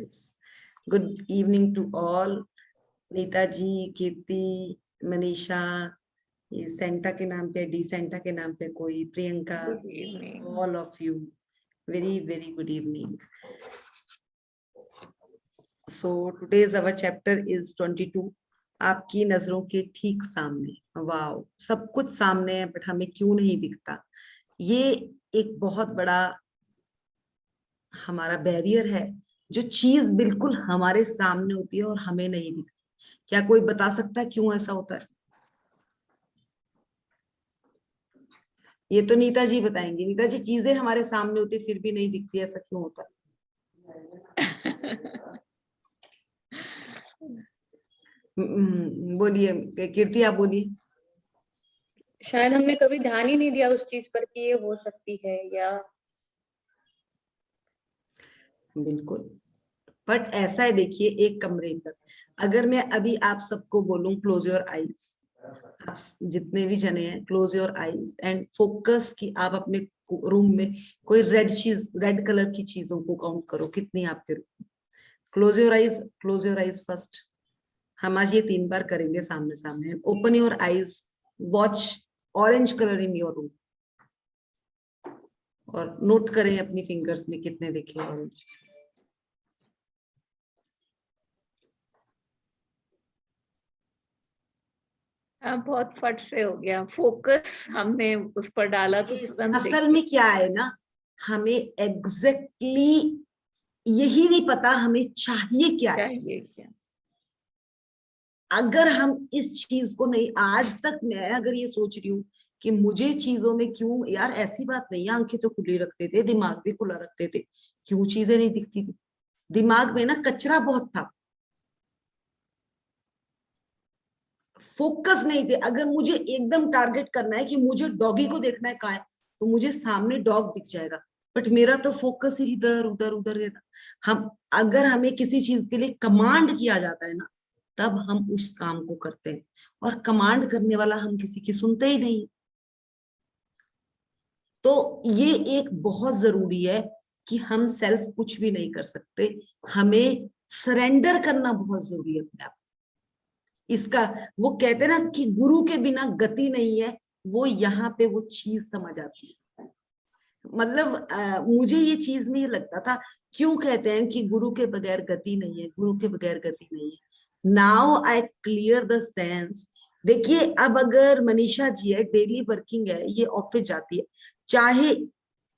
Yes. Good evening to all. Nita जी, कीर्ति, मनीषा, ये Santa के नाम पे, डी सेंटा के नाम पे कोई, Priyanka, all of you, very very good evening. So today's our chapter is 22. आपकी नजरों के ठीक सामने. वाओ, सब कुछ सामने है बट हमें क्यों नहीं दिखता. ये एक बहुत बड़ा हमारा बैरियर है. जो चीज बिल्कुल हमारे सामने होती है और हमें नहीं दिखती. क्या कोई बता सकता है क्यों ऐसा होता है? ये तो नीता जी बताएंगी. नीता जी, चीजें हमारे सामने होती फिर भी नहीं दिखती, ऐसा क्यों होता है? बोलिए कीर्ति, आप बोलिए. शायद हमने कभी ध्यान ही नहीं दिया उस चीज पर कि ये हो सकती है या बिल्कुल. बट ऐसा है, देखिए, एक कमरे पर अगर मैं अभी आप सबको बोलूं क्लोज योर आईज, आप जितने भी जने हैं close your eyes and focus कि आप अपने रूम में कोई रेड चीज, रेड कलर की चीजों को काउंट करो कितनी आपके रूम में. Close your eyes, close your eyes first. हम आज ये 3 बार करेंगे सामने सामने. Open your eyes, watch orange colour in your room और नोट करें अपनी फिंगर्स में कितने दिखे ऑरेंज. बहुत फट से हो गया. फोकस हमने उस पर डाला तो तुरंत असल में क्या है ना, हमें एग्जैक्टली यही नहीं पता हमें चाहिए क्या है. अगर हम इस चीज को नहीं, आज तक मैं अगर ये सोच रही हूँ कि मुझे चीजों में क्यों, यार ऐसी बात नहीं है, आंखें तो खुली रखते थे, दिमाग भी खुला रखते थे, क्यों चीजें नहीं दिखती थी? दिमाग में ना कचरा बहुत था, फोकस नहीं थे. अगर मुझे एकदम टारगेट करना है कि मुझे डॉगी को देखना है कहाँ है, तो मुझे सामने डॉग दिख जाएगा, बट मेरा तो फोकस ही इधर उधर उधर है ना. हम अगर हमें किसी चीज के लिए कमांड किया जाता है ना, तब हम उस काम को करते हैं, और कमांड करने वाला हम किसी की सुनते ही नहीं. तो ये एक बहुत जरूरी है कि हम सेल्फ कुछ भी नहीं कर सकते, हमें सरेंडर करना बहुत जरूरी है अपने आप. इसका वो कहते हैं ना कि गुरु के बिना गति नहीं है, वो यहाँ पे वो चीज समझ आती है. मतलब मुझे ये चीज नहीं लगता था क्यों कहते हैं कि गुरु के बगैर गति नहीं है, गुरु के बगैर गति नहीं है. Now I clear the sense. देखिए, अब अगर मनीषा जी है, डेली वर्किंग है, ये ऑफिस जाती है, चाहे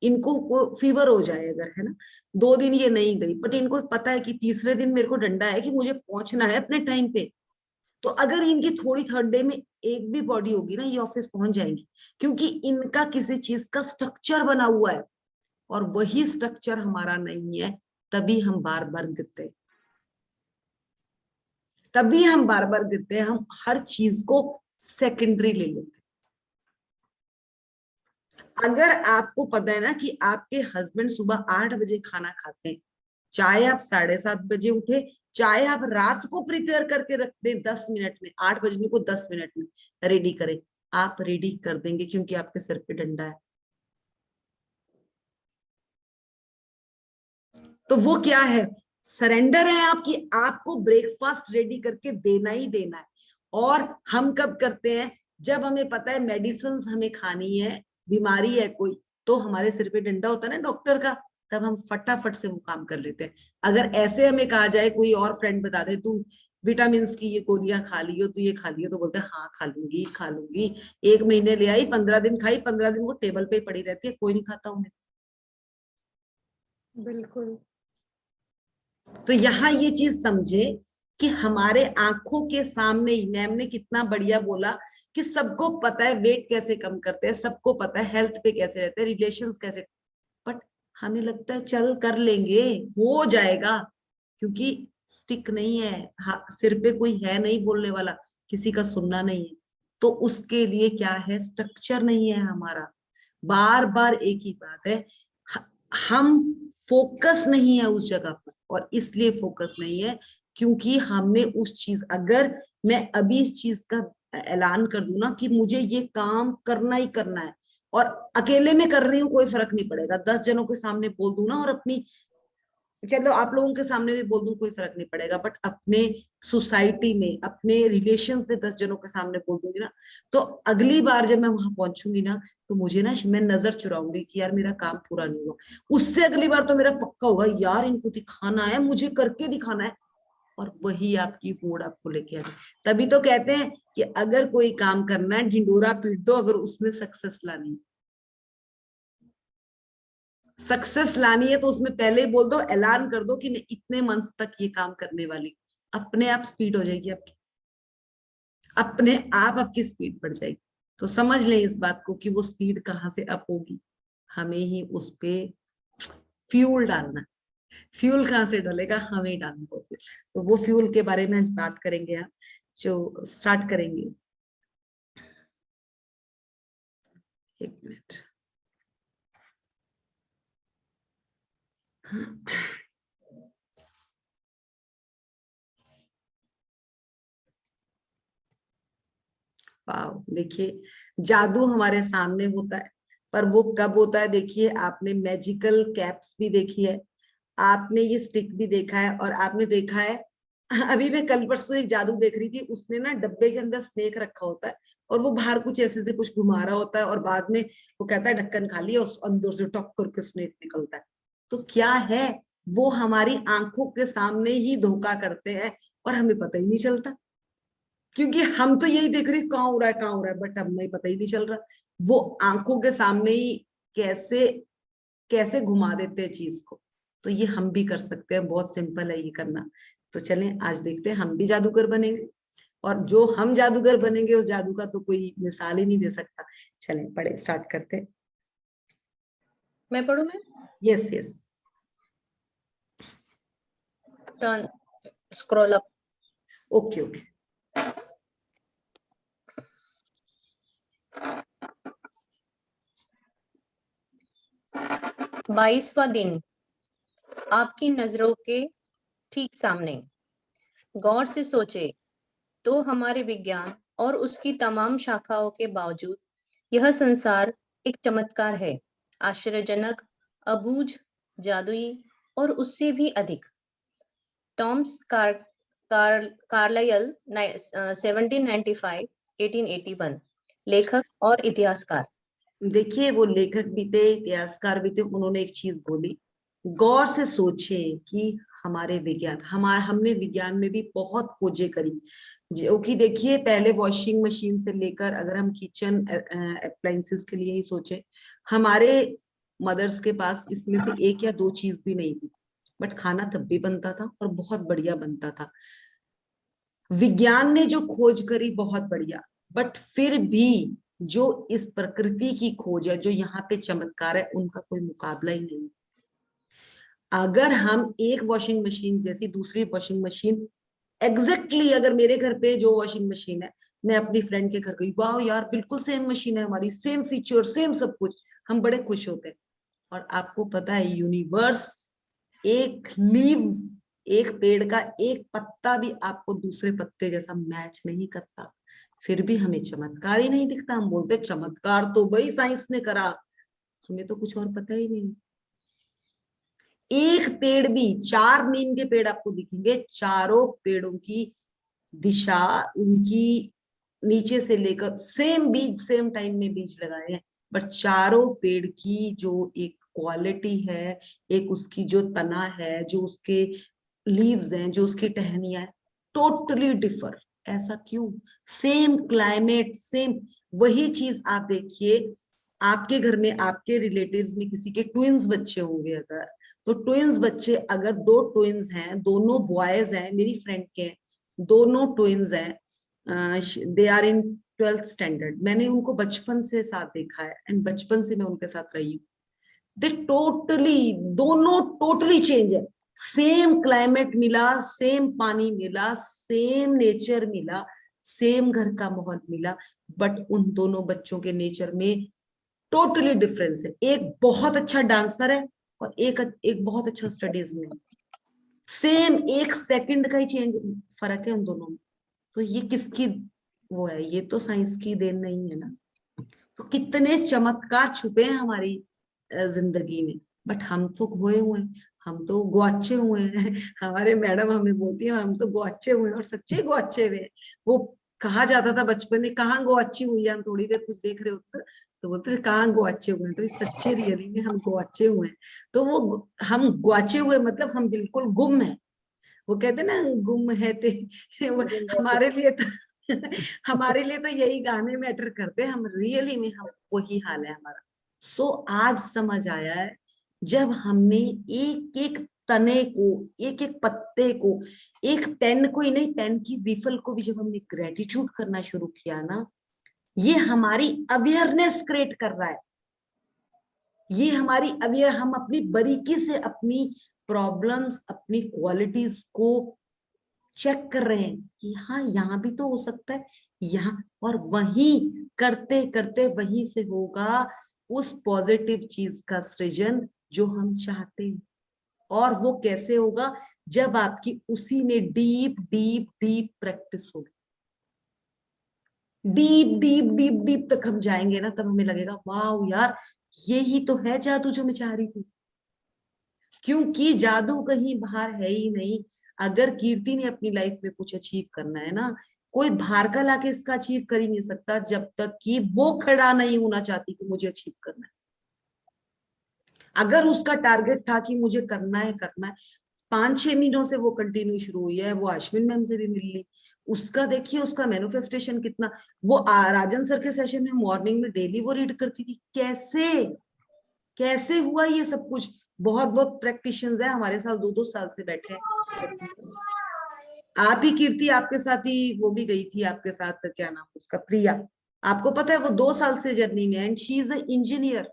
इनको फीवर हो जाए अगर, है ना, 2 दिन ये नहीं गई, बट इनको पता है कि तीसरे दिन मेरे को डंडा है कि मुझे पहुंचना है अपने टाइम पे. तो अगर इनकी थोड़ी थर्ड डे में एक भी बॉडी होगी ना, ये ऑफिस पहुंच जाएंगी, क्योंकि इनका किसी चीज का स्ट्रक्चर बना हुआ है, और वही स्ट्रक्चर हमारा नहीं है. तभी हम बार बार गिरते हैं, तभी हम बार बार गिरते हैं. हम हर चीज को सेकेंडरी ले लेते हैं. अगर आपको पता है ना कि आपके हस्बैंड सुबह 8 बजे खाना खाते हैं, चाहे आप 7:30 बजे उठे, चाहे आप रात को प्रिपेयर करके रख दें 10 मिनट में, 8 बजने को 10 मिनट में रेडी करें, आप रेडी कर देंगे क्योंकि आपके सर पे डंडा है. तो वो क्या है? सरेंडर है आपकी. आपको ब्रेकफास्ट रेडी करके देना ही देना है. और हम कब करते हैं? जब हमें पता है मेडिसिन हमें खानी है, बीमारी है कोई, तो हमारे सिर पे डंडा होता है ना डॉक्टर का, तब हम फटाफट से वो काम कर लेते हैं. अगर ऐसे हमें कहा जाए, कोई और फ्रेंड बता दे तू विटामिन की ये गोलियां खा लियो, तू ये खा लियो, तो बोलते हैं हाँ खा लूंगी खा लूंगी. 1 महीने ले आई, 15 दिन खाई, 15 दिन वो टेबल पे पड़ी रहती है, कोई नहीं खाता उन्हें. बिल्कुल. तो यहाँ ये चीज समझे कि हमारे आंखों के सामने ही, मैम ने कितना बढ़िया बोला कि सबको पता है वेट कैसे कम करते हैं, सबको पता है हेल्थ पे कैसे रहते हैं, रिलेशंस कैसे, बट हमें लगता है चल कर लेंगे, हो जाएगा, क्योंकि स्टिक नहीं है. हाँ, सिर पे कोई है नहीं बोलने वाला, किसी का सुनना नहीं है. तो उसके लिए क्या है? स्ट्रक्चर नहीं है हमारा. बार बार एक ही बात है, हम फोकस नहीं है उस जगह पर, और इसलिए फोकस नहीं है क्योंकि हमने उस चीज, अगर मैं अभी इस चीज का ऐलान कर दूं ना कि मुझे ये काम करना ही करना है, और अकेले में कर रही हूँ कोई फर्क नहीं पड़ेगा, 10 जनों के सामने बोल दूं ना और अपनी चलो आप लोगों के सामने भी बोल दूं कोई फर्क नहीं पड़ेगा, बट अपने सोसाइटी में, अपने रिलेशंस में 10 जनों के सामने बोल दूंगी ना, तो अगली बार जब मैं वहां पहुंचूंगी ना, तो मुझे ना, मैं नजर चुराऊंगी कि यार मेरा काम पूरा नहीं हुआ। उससे अगली बार तो मेरा पक्का होगा, यार इनको दिखाना है, मुझे करके दिखाना है। और वही आपकी होड़ आपको लेके आ रही है। तभी तो कहते हैं कि अगर कोई काम करना है, ढिंडोरा पीट दो, अगर उसमें सक्सेस लानी है। सक्सेस लानी है तो उसमें पहले ही बोल दो, ऐलान कर दो कि मैं इतने मंथ तक ये काम करने वाली हूं। अपने आप स्पीड हो जाएगी आपकी, अपने आप आपकी स्पीड बढ़ जाएगी। तो समझ लें इस बात को कि वो स्पीड कहाँ से अप होगी, हमें ही उस पे फ्यूल डालना है। फ्यूल कहाँ से डलेगा, हमें ही डालना वो फ्यूल। तो वो फ्यूल के बारे में आज बात करेंगे, आप जो स्टार्ट करेंगे। एक मिनट। वाह, देखिए जादू हमारे सामने होता है, पर वो कब होता है? देखिए, आपने मैजिकल कैप्स भी देखी है, आपने ये स्टिक भी देखा है, और आपने देखा है अभी मैं कल परसों एक जादू देख रही थी, उसने ना डब्बे के अंदर स्नेक रखा होता है, और वो बाहर कुछ ऐसे से कुछ घुमा रहा होता है, और बाद में वो कहता है ढक्कन खाली है, उस अंदर से टॉक करके स्नेक निकलता है। तो क्या है, वो हमारी आंखों के सामने ही धोखा करते हैं, और हमें पता ही नहीं चलता, क्योंकि हम तो यही देख रहे हैं कहाँ हो रहा है, कहाँ हो रहा है, बट हमें पता ही नहीं चल रहा। वो आंखों के सामने ही कैसे कैसे घुमा देते हैं चीज को। तो ये हम भी कर सकते हैं, बहुत सिंपल है ये करना। तो चलें आज देखते हैं, हम भी जादूगर बनेंगे, और जो हम जादूगर बनेंगे उस जादू का तो कोई मिसाल ही नहीं दे सकता। चलें पढ़े, स्टार्ट करते हैं। मैं पढ़ूं मैं? Yes yes. Turn, scroll up. Okay okay. 22वां दिन आपकी नजरों के ठीक सामने। गौर से सोचे तो हमारे विज्ञान और उसकी तमाम शाखाओं के बावजूद यह संसार एक चमत्कार है, आश्चर्यजनक, अबूझ, जादुई और उससे भी अधिक। टॉम्स कार्लायल 1795 1881, लेखक और इतिहासकार। देखिए, वो लेखक भी थे, इतिहासकार भी थे, उन्होंने एक चीज बोली, गौर से सोचे कि हमारे विज्ञान, हमने विज्ञान में भी बहुत खोजें करी, जो कि देखिए पहले वॉशिंग मशीन से लेकर, अगर हम किचन अप्लायंसेस के लिए ही सोचे, हमारे मदर्स के पास इसमें से एक या दो चीज भी नहीं थी, बट खाना तब भी बनता था और बहुत बढ़िया बनता था। विज्ञान ने जो खोज करी बहुत बढ़िया, बट फिर भी जो इस प्रकृति की खोज है, जो यहाँ पे चमत्कार है, उनका कोई मुकाबला ही नहीं। अगर हम एक वॉशिंग मशीन जैसी दूसरी वॉशिंग मशीन, एग्जैक्टली अगर मेरे घर पे जो वॉशिंग मशीन है, मैं अपनी फ्रेंड के घर गई, वाह यार बिल्कुल सेम मशीन है हमारी, सेम फीचर, सेम सब कुछ, हम बड़े खुश होते हैं। और आपको पता है, यूनिवर्स, एक लीव, एक पेड़ का एक पत्ता भी आपको दूसरे पत्ते जैसा मैच नहीं करता, फिर भी हमें चमत्कार ही नहीं दिखता। हम बोलते चमत्कार तो भाई साइंस ने करा, हमें तो कुछ और पता ही नहीं। एक पेड़ भी, 4 नीम के पेड़ आपको दिखेंगे, चारों पेड़ों की दिशा, उनकी नीचे से लेकर सेम बीज, सेम टाइम में बीज लगाए हैं, बट चारों पेड़ की जो एक क्वालिटी है, एक उसकी जो तना है, जो उसके लीव्स हैं, जो उसकी टहनियां है, टोटली डिफर। ऐसा क्यों? Same climate, same. वही चीज आप देखिए, आपके घर में, आपके रिलेटिव्स में किसी के ट्विंस बच्चे होंगे अगर, तो ट्विंस बच्चे, अगर दो ट्विंस हैं, दोनों बॉयज हैं, मेरी फ्रेंड के हैं, दोनों ट्विंस हैं, they are in 12th standard, मैंने उनको बचपन से साथ देखा है, एंड बचपन से मैं उनके साथ रही हूँ। दे टोटली, दोनों टोटली चेंज है। सेम क्लाइमेट मिला, सेम पानी मिला, सेम नेचर मिला, सेम घर का माहौल मिला, बट उन दोनों बच्चों के नेचर में टोटली डिफरेंस है। एक बहुत अच्छा डांसर है, और एक एक बहुत अच्छा स्टडीज में। सेम 1 सेकंड का ही चेंज, फर्क है उन दोनों में। तो ये किसकी वो है? ये तो साइंस की देन नहीं है ना। तो कितने चमत्कार छुपे हैं हमारी जिंदगी में। बट हम तो खोए हुए हैं, हम तो गुआचे हुए हैं। हमारे मैडम हमें बोलती है हम तो गुआचे हुए हैं, और सच्चे गुआचे हुए हैं। वो कहा जाता था बचपन में, कहाँ गुआची हुई है, हम थोड़ी देर कुछ देख रहे होते तो बोलते थे कहाँ गुआचे हुए हैं, तो ये सच्चे रियली में हम गुआचे हुए हैं। तो वो हम गुआचे हुए मतलब हम बिल्कुल गुम है। वो कहते ना गुम है ते वो गुम है हमारे किसी। लिए तो हमारे लिए तो यही गाने मैटर करते हैं, हम रियली में हम वही हाल है हमारा। सो आज समझ आया है, जब हमने एक एक तने को, एक एक पत्ते को, एक पेन को ही नहीं, पेन की रिफल को भी जब हमने ग्रेटिट्यूड करना शुरू किया ना, ये हमारी अवेयरनेस क्रिएट कर रहा है। ये हमारी अवेयर, हम अपनी बारीकी से अपनी प्रॉब्लम्स, अपनी क्वालिटीज को चेक कर रहे हैं कि हाँ यहाँ भी तो हो सकता है, यहाँ, और वही करते करते वहीं से होगा उस पॉजिटिव चीज का सृजन जो हम चाहते हैं। और वो कैसे होगा, जब आपकी उसी में डीप डीप डीप प्रैक्टिस होगी। डीप डीप डीप डीप तक हम जाएंगे ना, तब हमें लगेगा वाह यार, ये ही तो है जादू जो मैं चाह रही थी। क्योंकि जादू कहीं बाहर है ही नहीं। अगर कीर्ति ने अपनी लाइफ में कुछ अचीव करना है ना, कोई बाहर का लाके इसका अचीव कर ही नहीं सकता, जब तक कि वो खड़ा नहीं होना चाहती कि मुझे अचीव करना है। अगर उसका टारगेट था कि मुझे करना है करना है, 5-6 महीनों से वो कंटिन्यू शुरू हुई है, वो अश्विन मैम से भी मिल ली, उसका देखिए उसका मैनिफेस्टेशन कितना। वो राजन सर के सेशन में मॉर्निंग में डेली वो रीड करती थी। कैसे कैसे हुआ ये सब कुछ? बहुत बहुत प्रैक्टिशंस है हमारे साथ, 2-2 साल से बैठे हैं। आप ही कीर्ति, आपके साथ ही वो भी गई थी आपके साथ, क्या नाम उसका, प्रिया। आपको पता है वो 2 साल से जर्नी में, and she is a engineer.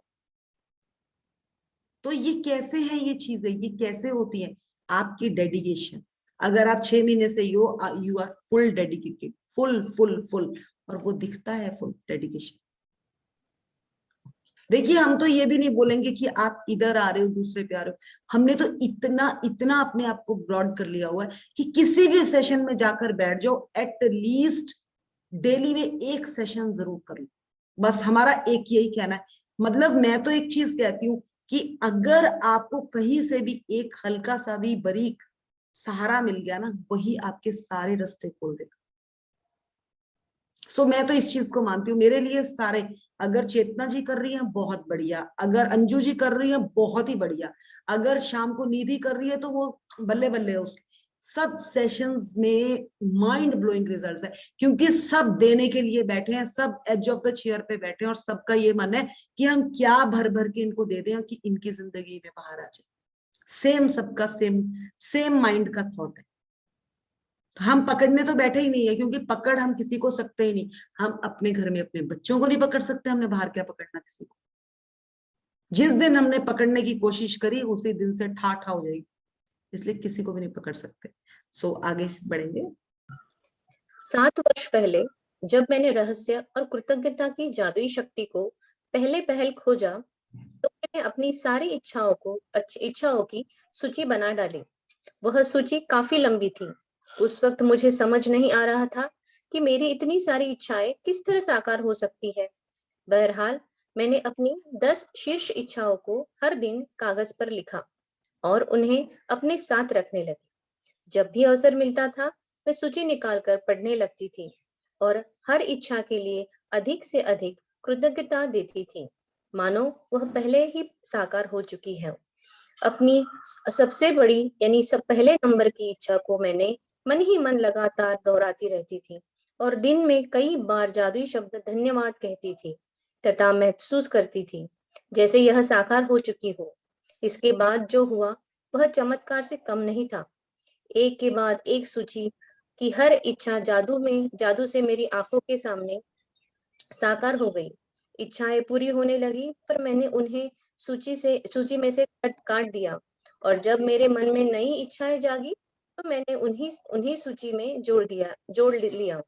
तो ये कैसे है, ये चीजें ये कैसे होती है? आपकी डेडिकेशन। अगर आप 6 महीने से you are full dedicated, full full full, और वो दिखता है फुल डेडिकेशन। देखिए हम तो ये भी नहीं बोलेंगे कि आप इधर आ रहे हो दूसरे पे आ रहे हो। हमने तो इतना इतना अपने आप को ब्रॉड कर लिया हुआ है कि किसी भी सेशन में जाकर बैठ जाओ, एट लीस्ट डेली में एक सेशन जरूर कर लो। बस हमारा एक यही कहना है। मतलब मैं तो एक चीज कहती हूँ कि अगर आपको कहीं से भी एक हल्का सा भी बारीक सहारा मिल गया ना, वही आपके सारे रास्ते खोल देगा। सो मैं तो इस चीज को मानती हूँ, मेरे लिए सारे, अगर चेतना जी कर रही है बहुत बढ़िया, अगर अंजू जी कर रही है बहुत ही बढ़िया, अगर शाम को निधि कर रही है तो वो बल्ले बल्ले है उसके। सब सेशंस में माइंड ब्लोइंग रिजल्ट्स है, क्योंकि सब देने के लिए बैठे हैं, सब एज ऑफ द चेयर पे बैठे हैं, और सबका ये मन है कि हम क्या भर भर के इनको दे दें कि इनकी जिंदगी में बाहर आ जाए। सेम सबका सेम सेम माइंड का थॉट है। हम पकड़ने तो बैठे ही नहीं है, क्योंकि पकड़ हम किसी को सकते ही नहीं। हम अपने घर में अपने बच्चों को नहीं पकड़ सकते, हमने बाहर क्या पकड़ना किसी को। जिस दिन हमने पकड़ने की कोशिश करी उसी दिन से ठा ठा हो जाएगी, इसलिए किसी को भी नहीं पकड़ सकते। सो आगे बढ़ेंगे। 7 वर्ष पहले जब मैंने रहस्य और कृतज्ञता की जादुई शक्ति को पहले पहल खोजा, तो मैंने अपनी सारी इच्छाओं की सूची बना डाली। वह सूची काफी लंबी थी। उस वक्त मुझे समझ नहीं आ रहा था कि मेरी इतनी सारी इच्छाएं किस तरह साकार हो सकती है। बहरहाल, मैंने अपनी 10 शीर्ष इच्छाओं को हर दिन कागज पर लिखा और उन्हें अपने साथ रखने लगी। जब भी अवसर मिलता था, मैं सूची निकालकर पढ़ने लगती थी और हर इच्छा के लिए अधिक से अधिक कृतज्ञता देती थी, मानो वह पहले ही साकार हो चुकी है। अपनी सबसे बड़ी यानी सब पहले नंबर की इच्छा को मैंने मन ही मन लगातार दोहराती रहती थी और दिन में कई बार जादुई शब्द धन्यवाद कहती थी तथा महसूस करती थी जैसे यह साकार हो चुकी हो। इसके बाद जो हुआ वह चमत्कार से कम नहीं था। एक के बाद एक सूची की हर इच्छा जादू से मेरी आंखों के सामने साकार हो गई। इच्छाएं पूरी होने लगी, पर मैंने उन्हें सूची में से काट दिया, और जब मेरे मन में नई इच्छाएं जागी तो मैंने उन्हीं उन्हीं सूची में जोड़ लिया।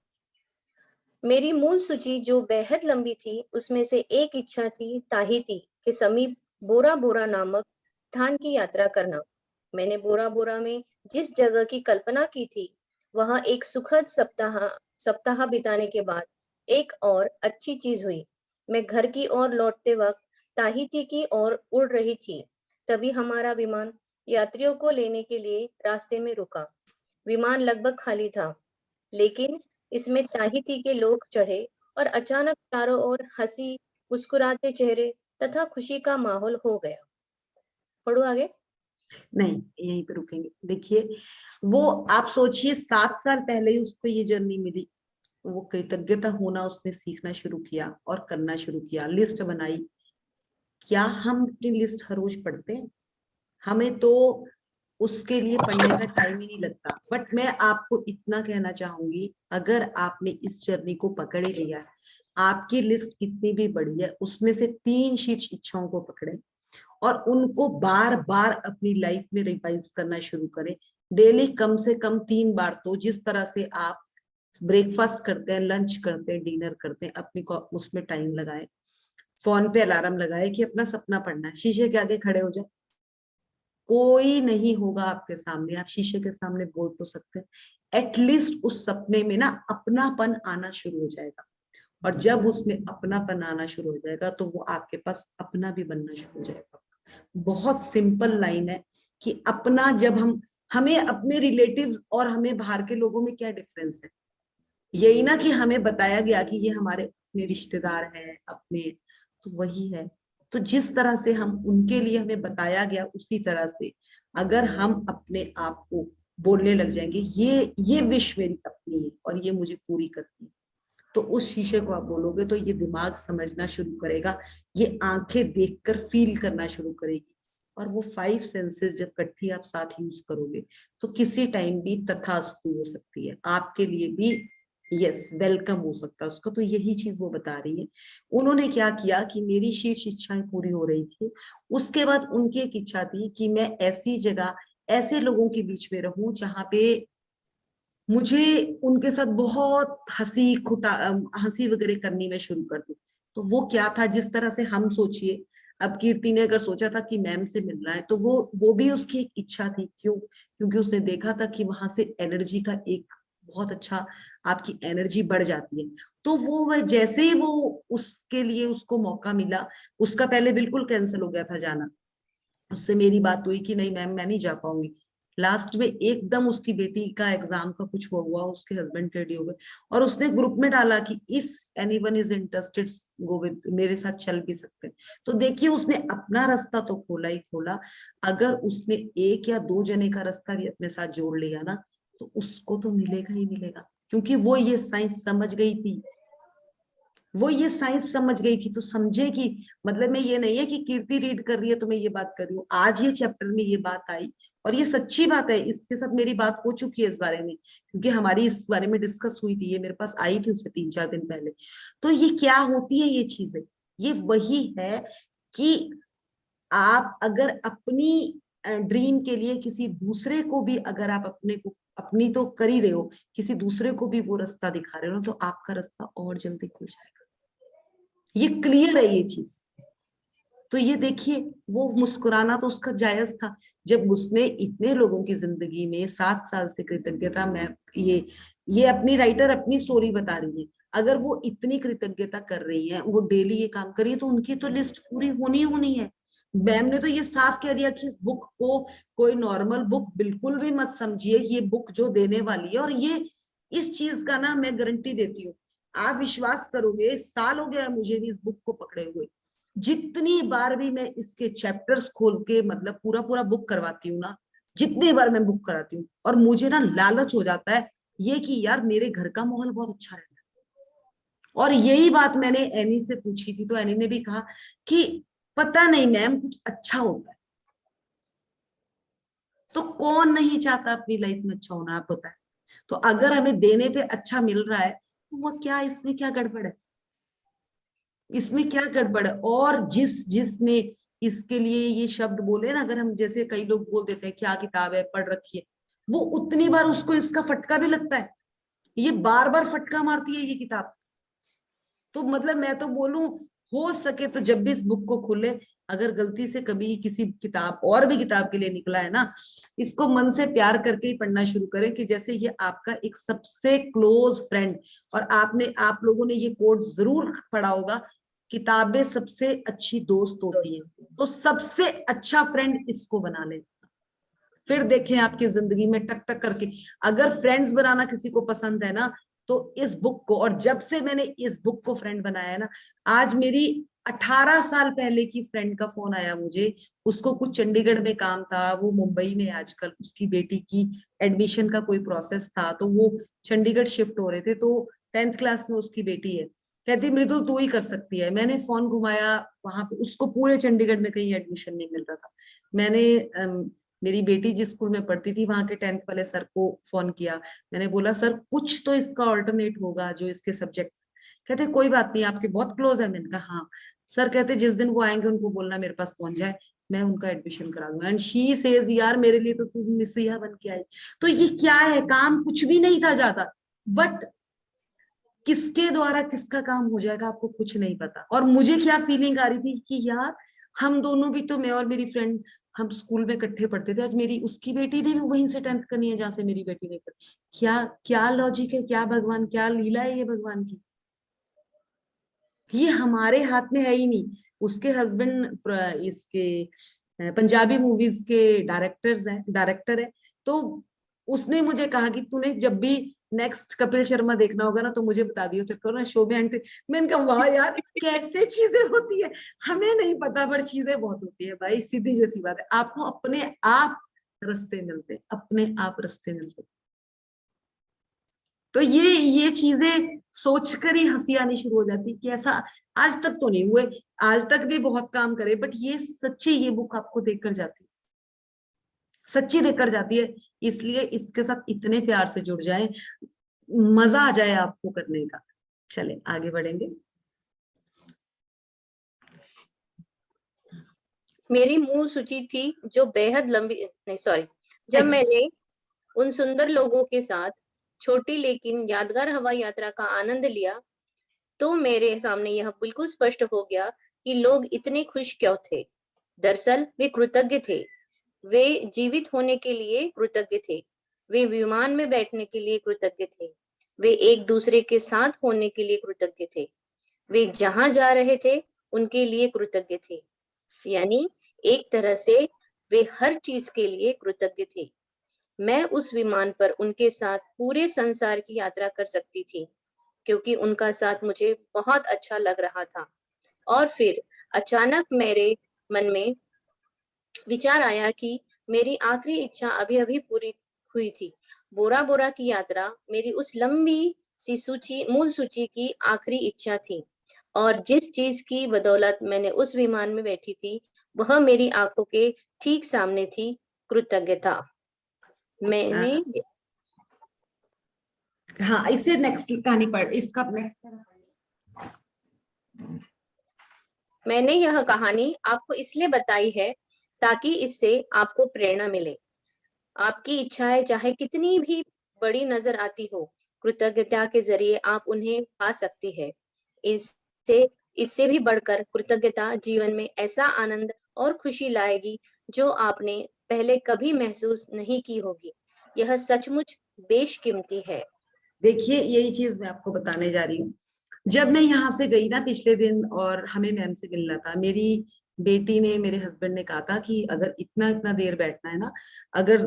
मेरी मूल सूची जो बेहद लंबी थी, उसमें से एक इच्छा थी ताहिती के समीप बोरा बोरा नामक स्थान की यात्रा करना। मैंने बोरा बोरा में जिस जगह की कल्पना की थी, वहां एक सुखद सप्ताह सप्ताह बिताने के बाद एक और अच्छी चीज हुई। मैं घर की ओर लौटते वक्त ताहिती की ओर उड़ रही थी। तभी हमारा विमान यात्रियों को लेने के लिए रास्ते में रुका। विमान लगभग खाली था, लेकिन इसमें ताहिती के लोग चढ़े और अचानक चारों ओर हंसी, मुस्कुराते चेहरे तथा खुशी का माहौल हो गया। पढ़ो आगे। नहीं, यहीं पे रुकेंगे। देखिए, वो आप सोचिए 7 साल पहले ही उसको ये जर्नी मिली, वो कृतज्ञता होना उसने सीखना शुरू किया और करना शुरू किया, लिस्ट बनाई। क्या हम अपनी लिस्ट हर रोज पढ़ते हैं? हमें तो उसके लिए पढ़ने का टाइम ही नहीं लगता। बट मैं आपको इतना कहना चाहूंगी, अगर आपने इस जर्नी को पकड़ ही लिया है, आपकी लिस्ट कितनी भी बड़ी है, उसमें से 3 शीर्ष इच्छाओं को पकड़े और उनको बार बार अपनी लाइफ में रिवाइज करना शुरू करें। डेली कम से कम 3 बार, तो जिस तरह से आप ब्रेकफास्ट करते हैं, लंच करते हैं, डिनर करते हैं, अपनी को उसमें टाइम लगाए। फोन पे अलार्म लगाए कि अपना सपना पढ़ना है, शीशे के आगे खड़े हो जाए। कोई नहीं होगा आपके सामने, आप शीशे के सामने बोल तो सकते हैं। एटलीस्ट उस सपने में ना अपनापन आना शुरू हो जाएगा, और जब उसमें अपनापन आना शुरू हो जाएगा तो वो आपके पास अपना भी बनना शुरू हो जाएगा। बहुत सिंपल लाइन है कि अपना, जब हमें अपने रिलेटिव्स और हमें बाहर के लोगों में क्या डिफरेंस है? यही ना कि हमें बताया गया कि ये हमारे अपने रिश्तेदार हैं अपने, तो वही है। तो जिस तरह से हम उनके लिए हमें बताया गया, उसी तरह से अगर हम अपने आप को बोलने लग जाएंगे, ये विश मेरी अपनी है और ये मुझे पूरी करनी है, तो उस शीशे को आप बोलोगे तो ये दिमाग समझना शुरू करेगा, ये आंखें देखकर फील करना शुरू करेगी। और वो 5 सेंसेस जब इकट्ठी आप साथ यूज करोगे तो किसी टाइम भी तथास्तु हो सकती है, आपके लिए भी यस वेलकम हो सकता है उसका। तो यही चीज वो बता रही है। उन्होंने क्या किया कि मेरी शीर्ष इच्छाएं पूरी हो रही थी, उसके बाद उनकी एक इच्छा थी कि मैं ऐसी जगह, ऐसे लोगों के बीच में रहूं जहां पे मुझे उनके साथ बहुत हंसी वगैरह करनी मैं शुरू कर दूं। तो वो क्या था, जिस तरह से हम सोचिए, अब कीर्ति ने अगर सोचा था कि मैम से मिलना है, तो वो भी उसकी एक इच्छा थी। क्यों? क्योंकि उसने देखा था कि वहां से एनर्जी का एक बहुत अच्छा, आपकी एनर्जी बढ़ जाती है। तो वह जैसे ही वो उसके लिए उसको मौका मिला, उसका पहले बिल्कुल कैंसिल हो गया था जाना। उससे मेरी बात हुई कि नहीं मैम, मैं नहीं जा पाऊंगी। लास्ट में एकदम उसकी बेटी का एग्जाम का कुछ हुआ, उसके हस्बैंड रेडी हो गए और उसने ग्रुप में डाला कि if anyone is interested go with, मेरे साथ चल भी सकते हैं। तो देखिए, उसने अपना रास्ता तो खोला ही खोला। अगर उसने 1 या 2 जने का रास्ता भी अपने साथ जोड़ लिया ना, तो उसको तो मिलेगा ही मिलेगा, क्योंकि वो ये साइंस समझ गई थी। वो ये साइंस समझ गई थी, तो समझे कि मतलब में ये नहीं है कि कीर्ति रीड कर रही है तो मैं ये बात कर रही हूँ, आज ये चैप्टर में ये बात आई और ये सच्ची बात है। इसके साथ मेरी बात हो चुकी है इस बारे में, क्योंकि हमारी इस बारे में डिस्कस हुई थी, ये मेरे पास आई थी उससे 3-4 दिन पहले। तो ये क्या होती है ये चीजें? ये वही है कि आप अगर अपनी ड्रीम के लिए किसी दूसरे को भी, अगर आप अपने को, अपनी तो कर ही रहे हो, किसी दूसरे को भी वो रास्ता दिखा रहे हो, तो आपका रास्ता और जल्दी खुल जाएगा। ये क्लियर है ये चीज। तो ये देखिए, वो मुस्कुराना तो उसका जायज था। जब उसने इतने लोगों की जिंदगी में 7 साल से कृतज्ञता, मैं ये अपनी राइटर अपनी स्टोरी बता रही है, अगर वो इतनी कृतज्ञता कर रही है, वो डेली ये काम कर रही है, तो उनकी तो लिस्ट पूरी होनी होनी है। मैम ने तो ये साफ कह दिया कि इस बुक को कोई नॉर्मल बुक बिल्कुल भी मत समझिए, ये बुक जो देने वाली है, और ये इस चीज का ना मैं गारंटी देती हूँ, आप विश्वास करोगे, साल हो गया मुझे भी इस बुक को पकड़े हुए। जितनी बार भी मैं इसके चैप्टर्स खोल के मतलब पूरा पूरा बुक करवाती हूँ ना, जितनी बार मैं बुक कराती हूँ, और मुझे ना लालच हो जाता है ये कि यार मेरे घर का माहौल बहुत अच्छा रहता है। और यही बात मैंने एनी से पूछी थी, तो एनी ने भी कहा कि पता नहीं मैम, कुछ अच्छा होता है। तो कौन नहीं चाहता अपनी लाइफ में अच्छा होना, आप बताएं। तो अगर हमें देने पे अच्छा मिल रहा है, तो वो क्या, इसमें क्या गड़बड़ है? इसमें क्या गड़बड़ है? और जिसने इसके लिए ये शब्द बोले ना, अगर हम जैसे कई लोग बोल देते हैं क्या किताब है, पढ़ रखी है, वो उतनी बार उसको इसका फटका भी लगता है। ये बार बार फटका मारती है ये किताब। तो मतलब मैं तो बोलूं, हो सके तो जब भी इस बुक को खोले, अगर गलती से कभी किसी किताब और भी किताब के लिए निकला है ना, इसको मन से प्यार करके ही पढ़ना शुरू करें, कि जैसे ये आपका एक सबसे क्लोज फ्रेंड। और आप लोगों ने ये कोट जरूर पढ़ा होगा किताबें सबसे अच्छी दोस्त होती है, तो सबसे अच्छा फ्रेंड इसको बना ले। फिर देखें आपकी जिंदगी में टक टक करके, अगर फ्रेंड्स बनाना किसी को पसंद है ना, तो इस बुक को, और जब से मैंने इस बुक को फ्रेंड बनाया है ना, आज मेरी 18 साल पहले की फ्रेंड का फोन आया मुझे, उसको कुछ चंडीगढ़ में काम था, वो मुंबई में आजकल, उसकी बेटी की एडमिशन का कोई प्रोसेस था, तो वो चंडीगढ़ शिफ्ट हो रहे थे, तो 10th क्लास में उसकी बेटी है, कहती मृदुल तू ही कर सकती है। मैंने फोन घुमाया वहां पे, उसको पूरे चंडीगढ़ में कहीं एडमिशन नहीं मिल रहा था। मैंने मेरी बेटी जिस स्कूल में पढ़ती थी वहां के 10th वाले सर को फोन किया, मैंने बोला सर कुछ तो इसका ऑल्टरनेट होगा जो इसके सब्जेक्ट। कहते कोई बात नहीं, आपके बहुत क्लोज है। मैंने कहा हाँ। सर कहते जिस दिन वो आएंगे उनको बोलना मेरे पास पहुंच जाए, मैं उनका एडमिशन करा दूंगा। एंड शी सेज यार मेरे लिए तो तू मसीहा बन के आई। तो ये क्या है, काम कुछ भी नहीं था ज्यादा, बट किसके द्वारा किसका काम हो जाएगा आपको कुछ नहीं पता। और मुझे क्या फीलिंग आ रही थी कि यार हम दोनों भी तो, मैं और मेरी फ्रेंड, हम स्कूल में इकट्ठे पढ़ते थे, आज मेरी उसकी बेटी ने भी वहीं से 10th करनी है जहां से मेरी बेटी ने करी। क्या क्या लॉजिक है, क्या भगवान, क्या लीला है ये भगवान की। ये हमारे हाथ में है ही नहीं। उसके हस्बैंड इसके पंजाबी मूवीज के डायरेक्टर है। तो उसने मुझे कहा कि तूने जब भी नेक्स्ट कपिल शर्मा देखना होगा ना तो मुझे बता दियो, तेरे को ना शो में एंट्री। मैंने कहा वाह यार कैसे चीजें होती है, हमें नहीं पता पर चीजें बहुत होती है भाई, सीधी जैसी बात है। आपको अपने आप रास्ते मिलते, अपने आप रास्ते मिलते। तो ये चीजें सोचकर ही हंसी आनी शुरू हो जाती कि ऐसा आज तक तो नहीं हुए, आज तक भी बहुत काम करे, बट ये सच्ची, ये बुक आपको देकर जाती है, सच्ची देकर जाती है। इसलिए इसके साथ इतने प्यार से जुड़ जाए, मजा आ जाए आपको करने का। चले आगे बढ़ेंगे। मेरी मूल सूची थी जो बेहद लंबी, नहीं सॉरी, जब Next. मैंने उन सुंदर लोगों के साथ छोटी लेकिन यादगार हवाई यात्रा का आनंद लिया, तो मेरे सामने यह बिल्कुल स्पष्ट हो गया कि लोग इतने खुश क्यों थे। दरअसल वे कृतज्ञ थे। वे जीवित होने के लिए कृतज्ञ थे। वे विमान में बैठने के लिए कृतज्ञ थे। वे एक दूसरे के साथ होने के लिए कृतज्ञ थे। वे जहां जा रहे थे उनके लिए कृतज्ञ थे। यानी एक तरह से वे हर चीज के लिए कृतज्ञ थे। मैं उस विमान पर उनके साथ पूरे संसार की यात्रा कर सकती थी, क्योंकि उनका साथ मुझे बहुत अच्छा लग रहा था। और फिर अचानक मेरे मन में विचार आया कि मेरी आखिरी इच्छा अभी अभी पूरी हुई थी। बोरा बोरा की यात्रा मेरी उस लंबी सी मूल सूची की आखिरी इच्छा थी। और जिस चीज की बदौलत मैंने उस विमान में बैठी थी वह मेरी आंखों के ठीक सामने थी, कृतज्ञता। मैंने हाँ इसे नेक्स्ट कहानी पढ़, इसका नेक्स्ट। मैंने यह कहानी आपको इसलिए बताई है ताकि इससे आपको प्रेरणा मिले। आपकी इच्छाएं चाहे कितनी भी बड़ी नजर आती हो, कृतज्ञता के जरिए आप उन्हें पा सकती है। इससे इससे भी बढ़कर कृतज्ञता जीवन में ऐसा आनंद और खुशी लाएगी जो आपने पहले कभी महसूस नहीं की होगी। यह सचमुच बेशकीमती है। देखिए यही चीज मैं आपको बताने जा रही हूँ। जब मैं यहाँ से गई ना पिछले दिन, और हमें मैम से मिलना था, मेरी बेटी ने, मेरे हस्बैंड ने कहा था कि अगर इतना इतना देर बैठना है ना, अगर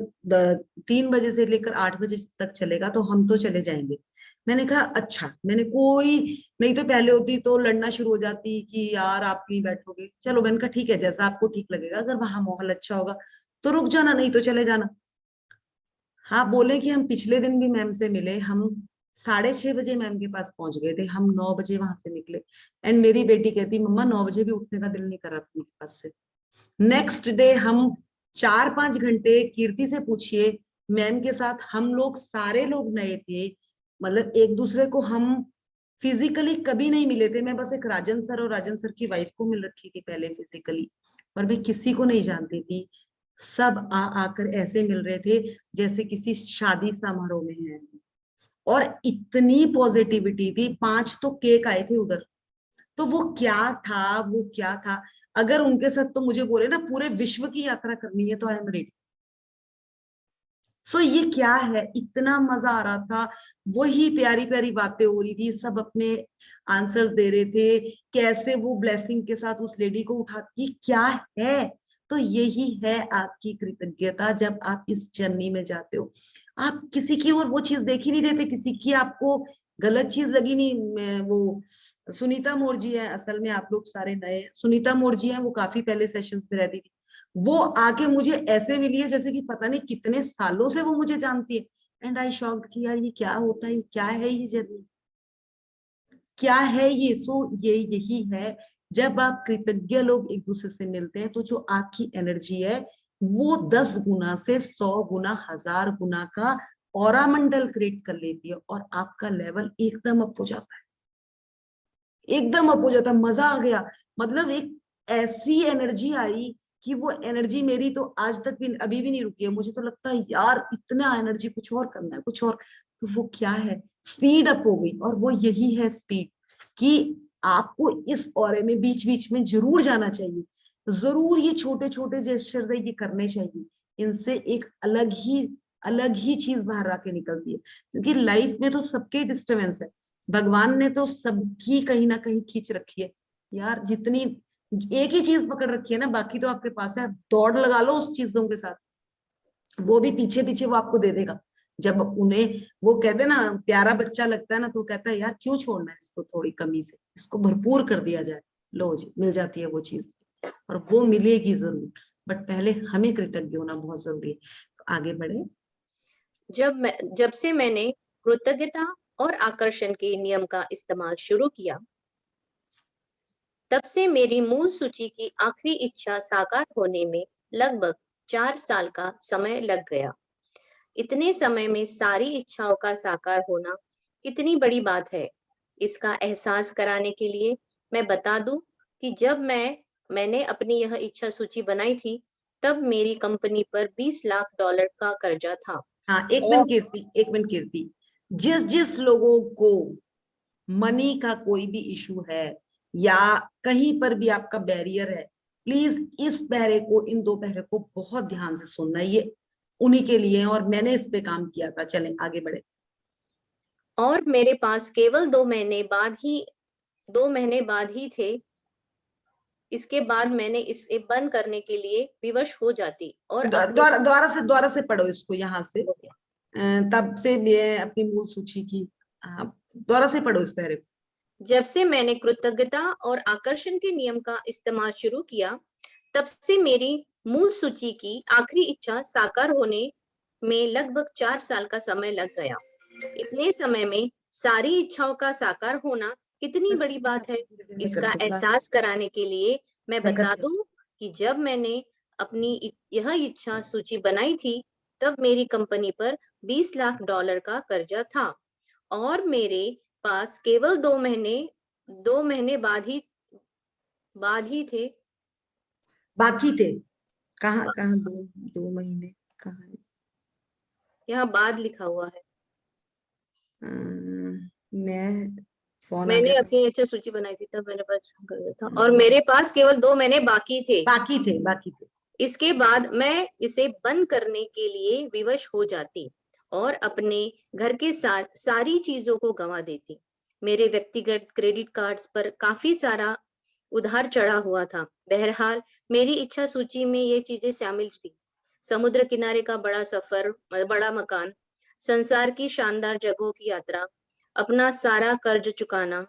3 बजे से लेकर 8 बजे तक चलेगा तो हम तो चले जाएंगे। मैंने कहा अच्छा, मैंने कोई नहीं तो पहले होती तो लड़ना शुरू हो जाती कि यार आप क्यों बैठोगे। चलो मैंने कहा ठीक है, जैसा आपको ठीक लगेगा, अगर वहां माहौल अच्छा होगा तो रुक जाना, नहीं तो चले जाना। हाँ बोले कि हम पिछले दिन भी मैम से मिले, हम 6:30 बजे मैम के पास पहुंच गए थे, हम 9 बजे वहां से निकले। एंड मेरी बेटी कहती मम्मा 9 बजे भी उठने का दिल नहीं कर रहा था उनके पास से। नेक्स्ट डे हम 4-5 घंटे, कीर्ति से पूछिए, मैम के साथ हम लोग सारे लोग नए थे, मतलब एक दूसरे को हम फिजिकली कभी नहीं मिले थे। मैं बस एक राजन सर और राजन सर की वाइफ को मिल रखी थी पहले फिजिकली, और मैं किसी को नहीं जानती थी। सब आकर ऐसे मिल रहे थे जैसे किसी शादी समारोह में है। और इतनी पॉजिटिविटी थी, 5 तो केक आए थे उधर। तो वो क्या था, वो क्या था। अगर उनके साथ तो मुझे बोले ना पूरे विश्व की यात्रा करनी है तो आई एम रेडी। सो ये क्या है, इतना मजा आ रहा था, वही प्यारी प्यारी बातें हो रही थी, सब अपने आंसर्स दे रहे थे, कैसे वो ब्लेसिंग के साथ उस लेडी को उठा, ये क्या है। तो यही है आपकी कृतज्ञता, जब आप इस जर्नी में जाते हो, आप किसी की और वो चीज देख ही नहीं रहे थे, किसी की आपको गलत चीज लगी नहीं। वो सुनीता मोर जी है, असल में आप लोग सारे नए हैं। सुनीता मोर जी है, वो काफी पहले सेशंस में रहती थी, वो आके मुझे ऐसे मिली है जैसे कि पता नहीं कितने सालों से वो मुझे जानती है। एंड आई शॉक्ड कि यार ये क्या होता है, क्या है ये जर्नी, क्या है ये। सो ये यही है, जब आप कृतज्ञ लोग एक दूसरे से मिलते हैं तो जो आपकी एनर्जी है वो 10 गुना से 100 गुना 1000 गुना का ऑरा मंडल क्रिएट कर लेती है, और आपका लेवल एकदम अप हो जाता है, एकदम अप हो जाता है। मजा आ गया, मतलब एक ऐसी एनर्जी आई कि वो एनर्जी मेरी तो आज तक भी अभी भी नहीं रुकी है। मुझे तो लगता है यार इतना एनर्जी, कुछ और करना है, कुछ और। तो वो क्या है, स्पीड अप हो गई। और वो यही है स्पीड, कि आपको इस ऑरे में बीच बीच में जरूर जाना चाहिए, जरूर ये छोटे छोटे जेस्चर्स है ये करने चाहिए। इनसे एक अलग ही चीज बाहर आके निकलती है, क्योंकि लाइफ में तो सबके डिस्टर्बेंस है, भगवान ने तो सबकी कहीं ना कहीं खींच रखी है यार। जितनी एक ही चीज पकड़ रखी है ना, बाकी तो आपके पास है, दौड़ लगा लो उस चीजों के साथ, वो भी पीछे पीछे वो आपको दे देगा। जब उन्हें वो कहते ना प्यारा बच्चा लगता है ना, तो कहता है यार क्यों छोड़ना है इसको, थोड़ी कमी से इसको भरपूर कर दिया जाए। लो जी, मिल जाती है वो चीज, और वो मिलेगी जरूर, बट पहले हमें कृतज्ञ होना बहुत जरूरी है। तो आगे बढ़े। जब से मैंने कृतज्ञता और आकर्षण के नियम का इस्तेमाल शुरू किया, तब से मेरी मूल सूची की आखिरी इच्छा साकार होने में लगभग 4 साल का समय लग गया। इतने समय में सारी इच्छाओं का साकार होना कितनी बड़ी बात है, इसका एहसास कराने के लिए मैं बता दूं कि जब मैंने अपनी यह इच्छा सूची बनाई थी, तब मेरी कंपनी पर $20 लाख का कर्जा था। हाँ, एक और मिनट कीर्ति, एक मिनट कीर्ति। जिस जिस लोगों को मनी का कोई भी इशू है, या कहीं पर भी आपका बैरियर है, प्लीज इस पहरे को, इन 2 पहरे को बहुत ध्यान से सुनना, ये उन्हीं के लिए है, और मैंने इस पे काम किया था। चलें आगे बढ़े। और मेरे पास केवल 2 महीने बाद ही थे। इसके बाद मैंने इसे बंद करने के लिए विवश हो जाती और अपनी दोबारा से पढ़ो इसको यहाँ से, तब से मैं अपनी मूल सूची की, दोबारा से पढ़ो इस पहरे को। जब से मैंने कृतज्ञता और आकर्षण के नियम का इस्तेमाल शुरू किया, तब से मेरी मूल सूची की आखिरी इच्छा साकार होने में लगभग 4 साल का समय लग गया। इतने समय में सारी इच्छाओं का साकार होना कितनी बड़ी बात है, इसका एहसास कराने के लिए मैं बता दूं कि जब मैंने अपनी यह इच्छा सूची बनाई थी, तब मेरी कंपनी पर $20 लाख का कर्जा था, और मेरे पास केवल 2 महीने बाद ही थे। बाकी थे, कहाँ कहाँ, 2 महीने कहाँ है? यहाँ बाद लिखा हुआ है। मैं फोन आ मैंने गया था। अपनी इच्छा सूची बनाई थी, तब मैंने कर दिया था, और मेरे पास केवल 2 महीने बाकी थे। बाकी थे। इसके बाद मैं इसे बंद करने के लिए विवश हो जाती और अपने घर के साथ सारी चीजों को गंवा देती। मेरे व्यक्तिगत क्रेडिट कार्ड्स पर काफी सारा उधार चढ़ा हुआ था। बहरहाल मेरी इच्छा सूची में ये चीजें शामिल थी: समुद्र किनारे का बड़ा सफर, बड़ा मकान, संसार की शानदार जगहों की यात्रा, अपना सारा कर्ज चुकाना,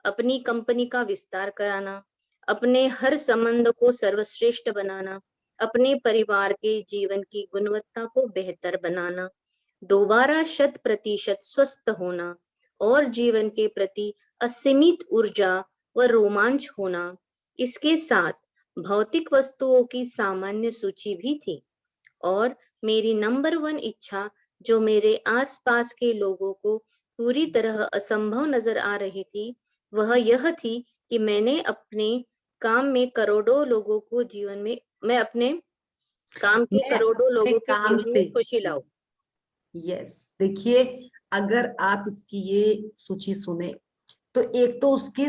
अपनी कंपनी का विस्तार कराना, अपने हर संबंध को सर्वश्रेष्ठ बनाना, अपने परिवार के जीवन की गुणवत्ता को बेहतर बनाना, दोबारा 100% स्वस्थ होना, और जीवन के प्रति असीमित ऊर्जा व रोमांच होना। इसके साथ भौतिक वस्तुओं की सामान्य सूची भी थी, और मेरी नंबर 1 इच्छा, जो मेरे आसपास के लोगों को पूरी तरह असंभव नजर आ रही थी, वह यह थी कि मैं अपने काम के करोड़ों लोगों मैं अपने के काम जीवन से, में खुशी लाऊं। यस, देखिए, अगर आप इसकी ये सूची सुने, तो एक तो उसके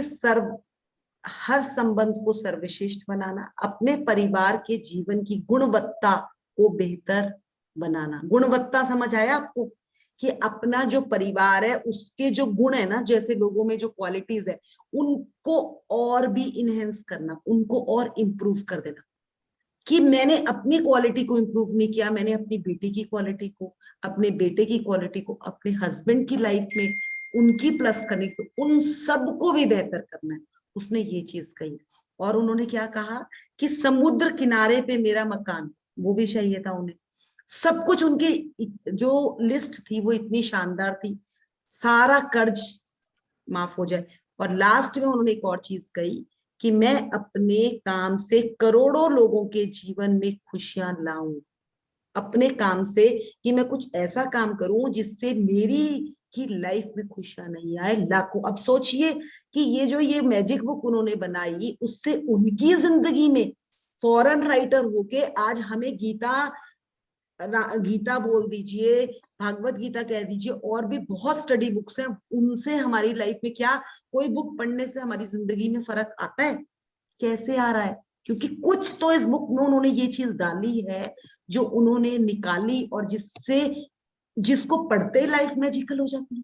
हर संबंध को सर्वश्रेष्ठ बनाना, अपने परिवार के जीवन की गुणवत्ता को बेहतर बनाना। गुणवत्ता समझ आया आपको, कि अपना जो परिवार है उसके जो गुण है ना, जैसे लोगों में जो क्वालिटीज है उनको और भी इनहेंस करना, उनको और इम्प्रूव कर देना। कि मैंने अपनी क्वालिटी को इम्प्रूव नहीं किया, मैंने अपनी बेटी की क्वालिटी को, अपने बेटे की क्वालिटी को, अपने हस्बैंड की लाइफ में उनकी प्लस करने को, उन सबको भी बेहतर करना है। उसने ये चीज कही। और उन्होंने क्या कहा कि समुद्र किनारे पे मेरा मकान, वो भी चाहिए था उन्हें। सब कुछ उनकी जो लिस्ट थी वो इतनी शानदार थी, सारा कर्ज माफ हो जाए। और लास्ट में उन्होंने एक और चीज कही कि मैं अपने काम से करोड़ों लोगों के जीवन में खुशियां लाऊं, अपने काम से, कि मैं कुछ ऐसा काम करूं जिससे मेरी ही लाइफ में खुशियां नहीं आए, लाखों। अब सोचिए कि ये जो ये मैजिक बुक उन्होंने बनाई, उससे उनकी जिंदगी में फॉरेन राइटर होके आज हमें गीता बोल दीजिए, भागवत गीता कह दीजिए, और भी बहुत स्टडी बुक्स हैं, उनसे हमारी लाइफ में क्या कोई बुक पढ़ने से हमारी जिंदगी में फर्क आता है? कैसे आ रहा है? क्योंकि कुछ तो इस बुक में उन्होंने ये चीज डाली है जो उन्होंने निकाली, और जिसको पढ़ते ही लाइफ मैजिकल हो जाती है।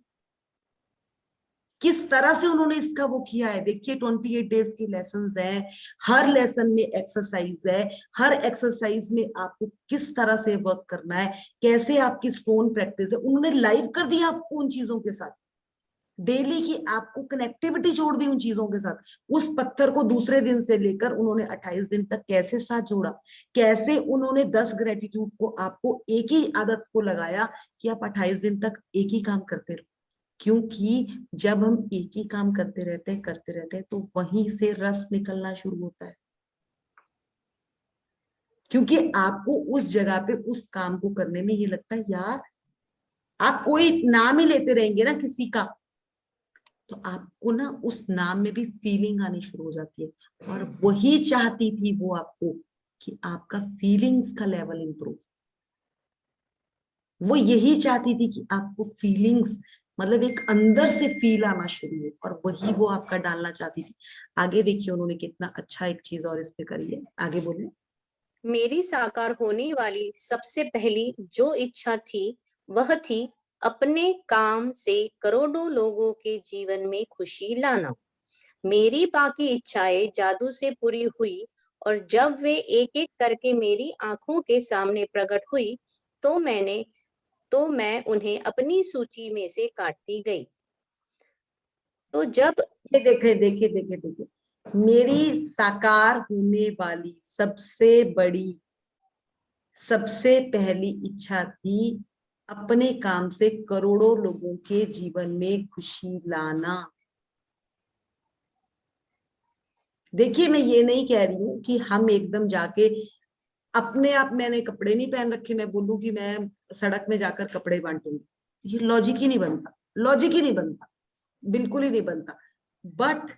किस तरह से उन्होंने इसका वो किया है देखिए। 28 डेज के लेसन है, हर लेसन में एक्सरसाइज है, हर एक्सरसाइज में आपको किस तरह से वर्क करना है, कैसे आपकी स्टोन प्रैक्टिस है, उन्होंने लाइव कर दिया आपको उन चीजों के साथ। डेली की आपको कनेक्टिविटी जोड़ दी उन चीजों के साथ। उस पत्थर को दूसरे दिन से लेकर उन्होंने 28 दिन तक कैसे साथ जोड़ा, कैसे उन्होंने 10 ग्रेटिट्यूड को आपको एक ही आदत को लगाया कि आप 28 दिन तक एक ही काम करते रहो। क्योंकि जब हम एक ही काम करते रहते हैं तो वहीं से रस निकलना शुरू होता है। क्योंकि आपको उस जगह पे उस काम को करने में ये लगता है यार, आप कोई नाम ही लेते रहेंगे ना किसी का, तो आपको ना उस नाम में भी फीलिंग आनी शुरू हो जाती है। और वही चाहती थी वो आपको, कि आपका फीलिंग्स का लेवल इंप्रूव। वो यही चाहती थी कि आपको फीलिंग्स, मतलब एक अंदर से फील आना शुरू हो, और वही वो आपका डालना चाहती थी। आगे देखिए उन्होंने कितना अच्छा एक चीज और इस पे करी है, आगे बोले। मेरी साकार होने वाली सबसे पहली जो इच्छा थी वह थी अपने काम से करोड़ों लोगों के जीवन में खुशी लाना। मेरी बाकी इच्छाएं जादू से पूरी हुई, और जब वे एक एक करके मेरी आंखों के सामने प्रकट हुई तो मैं उन्हें अपनी सूची में से काटती गई। तो जब ये देखे मेरी साकार होने वाली सबसे पहली इच्छा थी अपने काम से करोड़ों लोगों के जीवन में खुशी लाना। देखिए मैं ये नहीं कह रही हूं कि हम एकदम जाके अपने आप, मैंने कपड़े नहीं पहन रखे, मैं बोलूं कि मैं सड़क में जाकर कपड़े बांटूंगी, ये लॉजिक ही नहीं बनता, लॉजिक ही नहीं बनता, बिल्कुल ही नहीं बनता। बट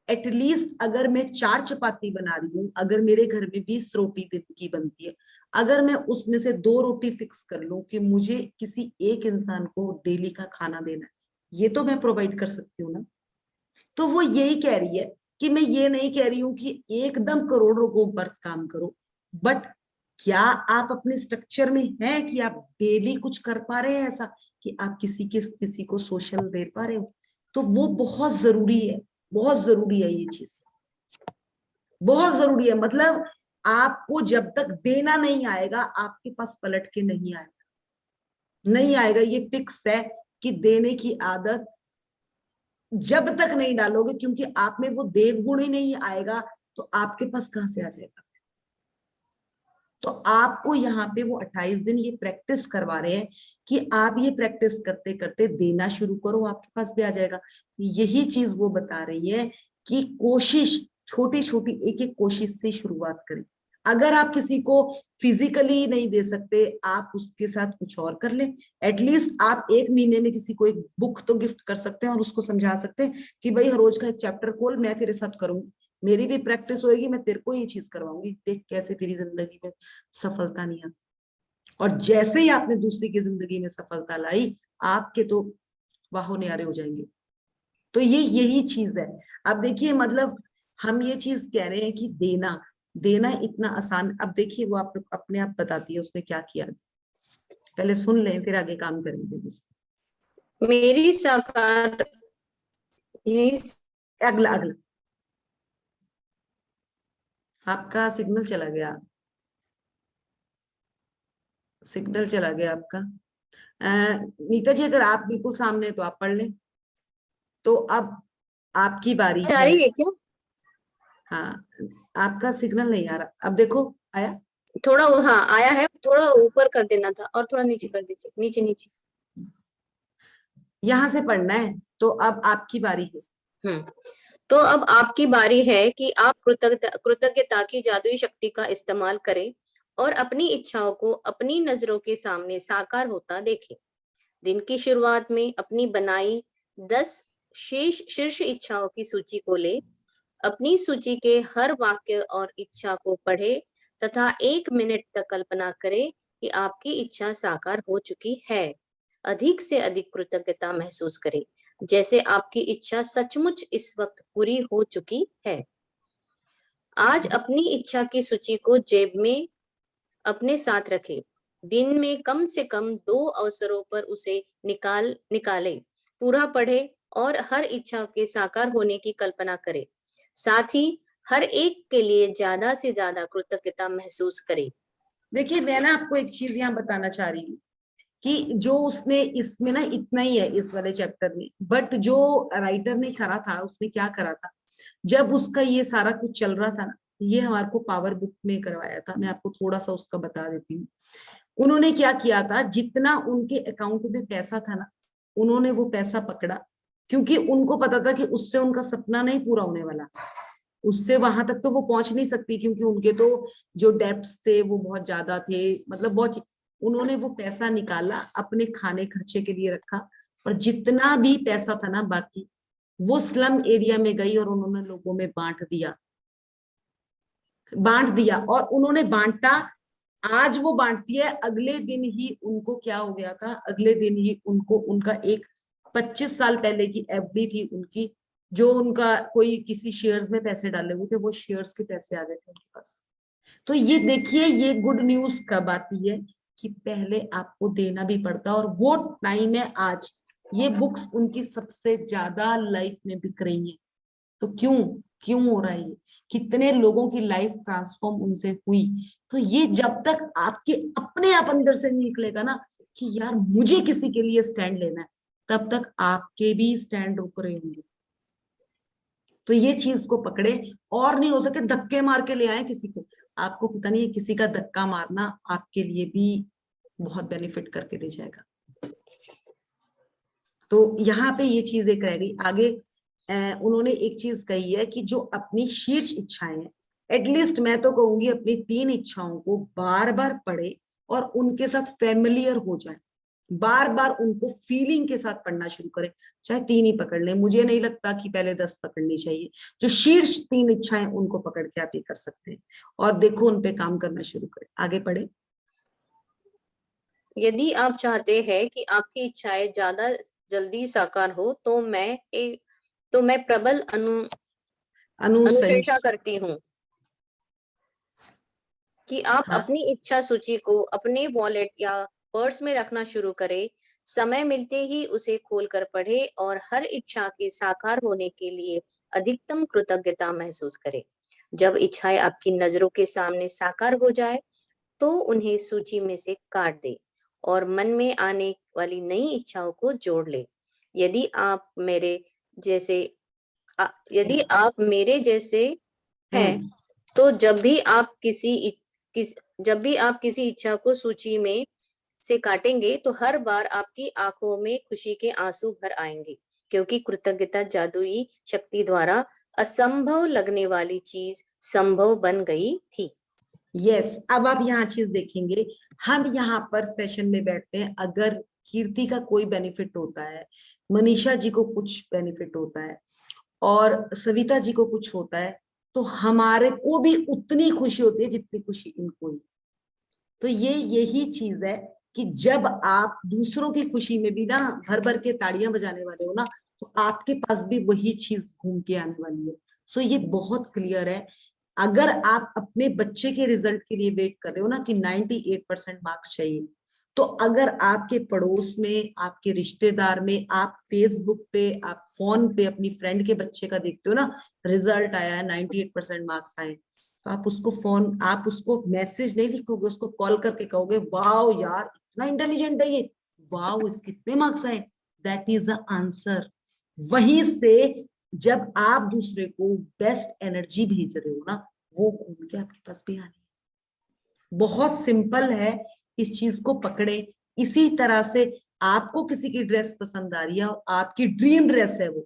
एटलीस्ट अगर मैं 4 चपाती बना रही हूँ, अगर मेरे घर में 20 रोटी दिन की बनती है, अगर मैं उसमें से 2 रोटी फिक्स कर लूं कि मुझे किसी एक इंसान को डेली का खाना देना है, ये तो मैं प्रोवाइड कर सकती हूँ ना। तो वो यही कह रही है कि मैं ये नहीं कह रही हूँ कि एकदम करोड़ों को पर काम करो, बट क्या आप अपने स्ट्रक्चर में है कि आप डेली कुछ कर पा रहे हैं ऐसा कि आप किसी को सोशल दे पा रहे हो? तो वो बहुत जरूरी है, बहुत जरूरी है ये चीज, बहुत जरूरी है। मतलब आपको जब तक देना नहीं आएगा आपके पास पलट के नहीं आएगा, नहीं आएगा, ये फिक्स है कि देने की आदत जब तक नहीं डालोगे, क्योंकि आप में वो देवगुण ही नहीं आएगा तो आपके पास कहां से आ जाएगा। तो आपको यहाँ पे वो 28 दिन ये प्रैक्टिस करवा रहे हैं कि आप ये प्रैक्टिस करते करते देना शुरू करो, आपके पास भी आ जाएगा। यही चीज वो बता रही है कि कोशिश, छोटी छोटी एक एक कोशिश से शुरुआत करें। अगर आप किसी को फिजिकली नहीं दे सकते, आप उसके साथ कुछ और कर लें। एटलीस्ट आप 1 महीने में किसी को एक बुक तो गिफ्ट कर सकते हैं और उसको समझा सकते हैं कि भाई हर रोज का एक चैप्टर खोल, मैं तेरे साथ करूंगी, मेरी भी प्रैक्टिस होएगी, मैं तेरे को ये चीज करवाऊंगी, देख कैसे तेरी जिंदगी में सफलता नहीं आती। और जैसे ही आपने दूसरी की जिंदगी में सफलता लाई, आपके तो बाहों न्यारे हो जाएंगे। तो यही चीज है। अब देखिए मतलब हम ये चीज कह रहे हैं कि देना देना इतना आसान। अब देखिए वो आप अपने आप बताती है उसने क्या किया। पहले सुन लें फिर आगे काम करेंगे। मेरी साकार यही अगला अगला आपका सिग्नल चला गया, सिग्नल चला गया आपका। नीता जी अगर आप बिल्कुल सामने हैं, तो आप पढ़ लें। तो अब आपकी बारी आ है। रही है क्या? हाँ, आपका सिग्नल नहीं आ रहा, अब देखो आया। थोड़ा हाँ आया है, थोड़ा ऊपर कर देना था और थोड़ा नीचे कर दीजिए, नीचे नीचे। यहां से पढ़ना है, तो अब आपकी बारी है। तो अब आपकी बारी है कि आप कृतज्ञता की जादुई शक्ति का इस्तेमाल करें और अपनी इच्छाओं को अपनी नजरों के सामने साकार होता देखें। दिन की शुरुआत में अपनी बनाई 10 शीर्ष इच्छाओं की सूची को ले, अपनी सूची के हर वाक्य और इच्छा को पढ़े तथा 1 मिनट तक कल्पना करें कि आपकी इच्छा साकार हो चुकी है। अधिक से अधिक कृतज्ञता महसूस करें, जैसे आपकी इच्छा सचमुच इस वक्त पूरी हो चुकी है। आज अपनी इच्छा की सूची को जेब में अपने साथ रखें। दिन में कम से कम 2 अवसरों पर उसे निकाले, पूरा पढ़े और हर इच्छा के साकार होने की कल्पना करे। साथ ही हर एक के लिए ज्यादा से ज्यादा कृतज्ञता महसूस करे। देखिए मैं ना आपको एक चीज यहाँ बताना चाह रही हूँ कि जो उसने इसमें ना इतना ही है इस वाले चैप्टर में, बट जो राइटर ने करा था उसने क्या करा था, जब उसका ये सारा कुछ चल रहा था ना, ये हमारे को पावर बुक में करवाया था। मैं आपको थोड़ा सा उसका बता देती हूँ। उन्होंने क्या किया था, जितना उनके अकाउंट में पैसा था ना, उन्होंने वो पैसा पकड़ा, क्योंकि उनको पता था कि उससे उनका सपना नहीं पूरा होने वाला। उससे वहां तक तो वो पहुंच नहीं सकती, क्योंकि उनके तो जो डेब्ट्स थे वो बहुत ज्यादा थे, मतलब बहुत। उन्होंने वो पैसा निकाला, अपने खाने खर्चे के लिए रखा, और जितना भी पैसा था ना बाकी, वो स्लम एरिया में गई और उन्होंने लोगों में बांट दिया। और उन्होंने बांटा, आज वो बांटती है, अगले दिन ही उनको क्या हो गया था, अगले दिन ही उनको उनका एक 25 साल पहले की एफडी थी उनकी, जो उनका कोई किसी शेयर्स में पैसे डाले हुए थे, वो शेयर्स के पैसे आ गए थे उनके पास। तो ये देखिए, ये गुड न्यूज कब आती है कि पहले आपको देना भी पड़ता, और वो टाइम है आज। ये बुक्स उनकी सबसे ज्यादा लाइफ में बिक रही है। तो क्यों क्यों हो रहा है ये, कितने लोगों की लाइफ ट्रांसफॉर्म उनसे हुई। तो ये जब तक आपके अपने आप अंदर से नहीं निकलेगा ना कि यार मुझे किसी के लिए स्टैंड लेना है, तब तक आपके भी स्टैंड रुक रहे होंगे। तो ये चीज को पकड़े, और नहीं हो सके धक्के मार के ले आए किसी को। आपको पता नहीं है, किसी का धक्का मारना आपके लिए भी बहुत बेनिफिट करके दे जाएगा। तो यहाँ पे ये चीज एक रह गई आगे। उन्होंने एक चीज कही है कि जो अपनी शीर्ष इच्छाएं हैं, एटलीस्ट मैं तो कहूंगी अपनी 3 इच्छाओं को बार बार पढ़े और उनके साथ फेमिलियर हो जाए। बार बार उनको फीलिंग के साथ पढ़ना शुरू करें, चाहे 3 ही पकड़ लें। मुझे नहीं लगता कि पहले 10 पकड़नी चाहिए। जो शीर्ष 3 इच्छाएं उनको पकड़ के आप ये कर सकते हैं, और देखो उन पे काम करना शुरू करें। आगे पढ़े। यदि आप चाहते हैं कि आपकी इच्छाएं ज्यादा जल्दी साकार हो, तो मैं प्रबल अनुशंसा करती हूँ कि आप हाँ, अपनी इच्छा सूची को अपने वॉलेट या पर्स में रखना शुरू करें। समय मिलते ही उसे खोलकर पढ़ें और हर इच्छा के साकार होने के लिए अधिकतम कृतज्ञता महसूस करें। जब इच्छाएं आपकी नजरों के सामने साकार हो जाए, तो उन्हें सूची में से काट दे और मन में आने वाली नई इच्छाओं को जोड़ ले। यदि आप मेरे जैसे यदि आप मेरे जैसे हैं, तो जब भी आप किसी इच्छा को सूची में से काटेंगे, तो हर बार आपकी आंखों में खुशी के आंसू भर आएंगे, क्योंकि कृतज्ञता जादुई शक्ति द्वारा असंभव लगने वाली चीज संभव बन गई थी। यस, अब आप यहाँ चीज देखेंगे। हम यहाँ पर सेशन में बैठते हैं, अगर कीर्ति का कोई बेनिफिट होता है, मनीषा जी को कुछ बेनिफिट होता है, और सविता जी को कुछ होता है, तो हमारे को भी उतनी खुशी होती है जितनी खुशी इनको ही। तो ये यही चीज है कि जब आप दूसरों की खुशी में भी ना भर भर के ताड़ियां बजाने वाले हो ना, तो आपके पास भी वही चीज घूम के आने वाली है। सो ये बहुत क्लियर है। अगर आप अपने बच्चे के रिजल्ट के लिए वेट कर रहे हो ना कि 98% मार्क्स चाहिए, तो अगर आपके पड़ोस में, आपके रिश्तेदार में, आप फेसबुक पे, आप फोन पे अपनी फ्रेंड के बच्चे का देखते हो ना, रिजल्ट आया है 98% मार्क्स आए, तो आप उसको मैसेज नहीं लिखोगे, उसको कॉल करके कहोगे वाओ यार इतना इंटेलिजेंट है ये, वाओ इसके कितने मार्क्स आए, दैट इज अ आंसर। वहीं से जब आप दूसरे को बेस्ट एनर्जी भेज रहे हो ना, वो घूम के आपके पास भी आनी है। बहुत सिंपल है, इस चीज को पकड़े। इसी तरह से आपको किसी की ड्रेस पसंद आ रही है, आपकी ड्रीम ड्रेस है वो,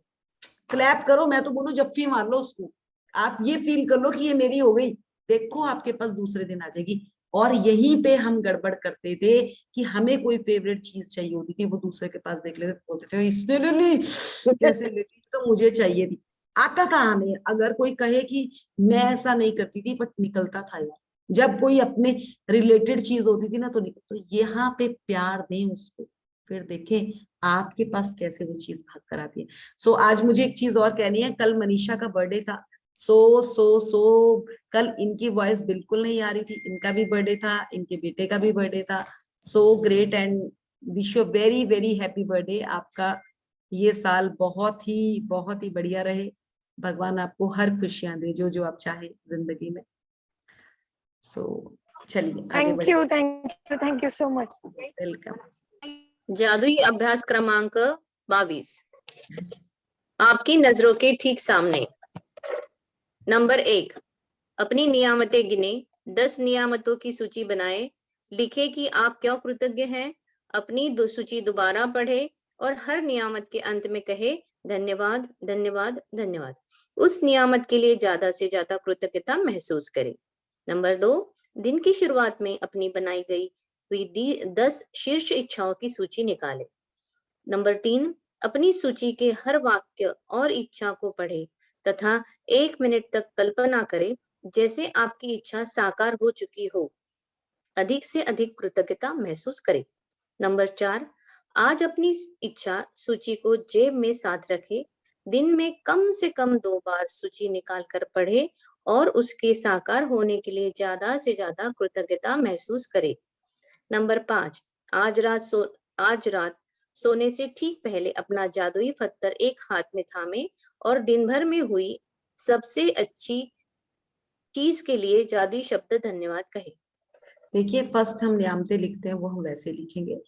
क्लैप करो, मैं तो बोलूं जप्फी मार लो उसको, आप ये फील कर लो कि ये मेरी हो गई, देखो आपके पास दूसरे दिन आ जाएगी। और यहीं पे हम गड़बड़ करते थे कि हमें कोई फेवरेट चीज चाहिए होती थी, वो दूसरे के पास देख लेते, बोलते थे इसने ले ली, कैसे ले ली, तो मुझे चाहिए थी। आता था हमें, अगर कोई कहे कि मैं ऐसा नहीं करती थी, बट निकलता था यार, जब कोई अपने रिलेटेड चीज होती थी ना तो निकल, तो यहाँ पे प्यार दें उसको, फिर देखें आपके पास कैसे वो चीज भाग कर आती है। सो आज मुझे एक चीज और कहनी है, कल मनीषा का बर्थडे था, सो कल इनकी वॉइस बिल्कुल नहीं आ रही थी, इनका भी बर्थडे था, इनके बेटे का भी बर्थडे था। So great and wish you very very happy birthday. आपका ये साल बहुत ही बढ़िया रहे, भगवान आपको हर खुशियां दे जो जो आप चाहे जिंदगी में। सो चलिए आगे बढ़िए। Thank you so much. Welcome. जादुई अभ्यास क्रमांक 22, आपकी नजरों के ठीक सामने। नंबर 1, अपनी नियामतें गिने, 10 नियामतों की सूची बनाए, लिखे कि आप क्यों कृतज्ञ हैं, अपनी सूची दोबारा पढ़े और हर नियामत के अंत में कहे धन्यवाद धन्यवाद धन्यवाद। उस नियामत के लिए ज्यादा से ज्यादा कृतज्ञता महसूस करें। नंबर 2, दिन की शुरुआत में अपनी बनाई गई हुई 10 शीर्ष इच्छाओं की सूची निकालें। नंबर 3, अपनी सूची के हर वाक्य और इच्छा को पढ़े तथा 1 मिनट तक कल्पना करें जैसे आपकी इच्छा साकार हो चुकी हो। अधिक से अधिक कृतज्ञता महसूस करें। नंबर 4, आज अपनी इच्छा सूची को जेब में साथ रखें। दिन में कम से कम 2 बार सूची निकाल कर पढ़े और उसके साकार होने के लिए ज्यादा से ज्यादा कृतज्ञता महसूस करें। नंबर 5, आज रात सोने से ठीक पहले अपना जादुई पत्थर एक हाथ में थामे और दिन भर में हुई सबसे अच्छी चीज के लिए जादुई शब्द धन्यवाद कहे। देखिए फर्स्ट हम नियामतें लिखते हैं वो हम वैसे लिखेंगे,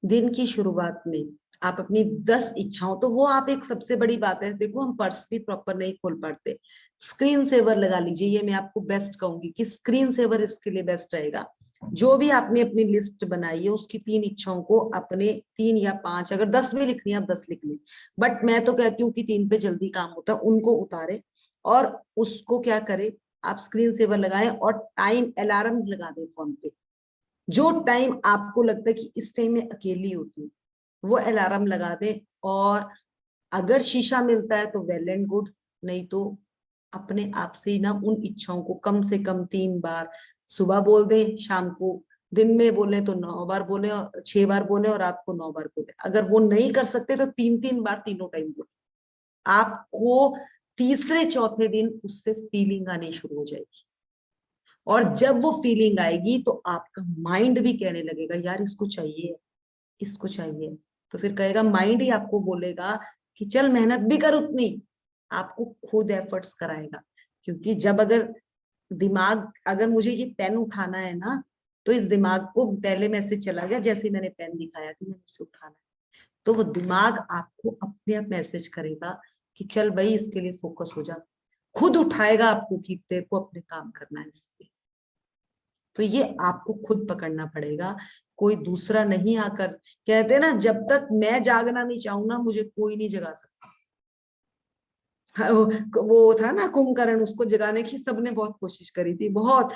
दिन की शुरुआत में आप अपनी 10 इच्छाओं, तो वो आप एक सबसे बड़ी बात है, देखो हम पर्स भी प्रॉपर नहीं खोल पाते, स्क्रीन सेवर लगा लीजिए, ये मैं आपको बेस्ट कहूंगी कि स्क्रीन सेवर इसके लिए बेस्ट रहेगा। जो भी आपने अपनी लिस्ट बनाई है उसकी 3 इच्छाओं को अपने 3 या 5, अगर 10 भी लिखनी है आप 10 लिख लें, बट मैं तो कहती हूँ कि 3 पे जल्दी काम होता है, उनको उतारे और उसको क्या करे, आप स्क्रीन सेवर लगाएं और टाइम अलार्म्स लगा दें फोन पे। जो टाइम आपको लगता है कि इस टाइम में अकेली होती हूँ, वो अलार्म लगा दें। और अगर शीशा मिलता है तो वेल एंड गुड, नहीं तो अपने आप से ही ना उन इच्छाओं को कम से कम 3 बार सुबह बोल दें, शाम को, दिन में बोले तो 9 बार बोले, 6 बार बोले और रात को 9 बार बोले। अगर वो नहीं कर सकते तो 3-3 बार तीनों टाइम बोले। आपको तीसरे चौथे दिन उससे फीलिंग आनी शुरू हो जाएगी, और जब वो फीलिंग आएगी तो आपका माइंड भी कहने लगेगा यार इसको चाहिए, इसको चाहिए, तो फिर कहेगा, माइंड ही आपको बोलेगा कि चल मेहनत भी कर उतनी, आपको खुद एफर्ट्स कराएगा। क्योंकि जब अगर दिमाग, अगर मुझे ये पेन उठाना है ना, तो इस दिमाग को पहले मैसेज चला गया, जैसे मैंने पेन दिखाया कि मैंने उसे उठाना है, तो वो दिमाग आपको अपने आप मैसेज करेगा कि चल भाई इसके लिए फोकस हो जा, खुद उठाएगा आपको कि तेरे को अपने काम करना है इसलिए। तो ये आपको खुद पकड़ना पड़ेगा, कोई दूसरा नहीं आकर, कहते ना जब तक मैं जागना नहीं चाहूँ ना मुझे कोई नहीं जगा सकता। वो था ना कुंभकर्ण, उसको जगाने की सबने बहुत कोशिश करी थी, बहुत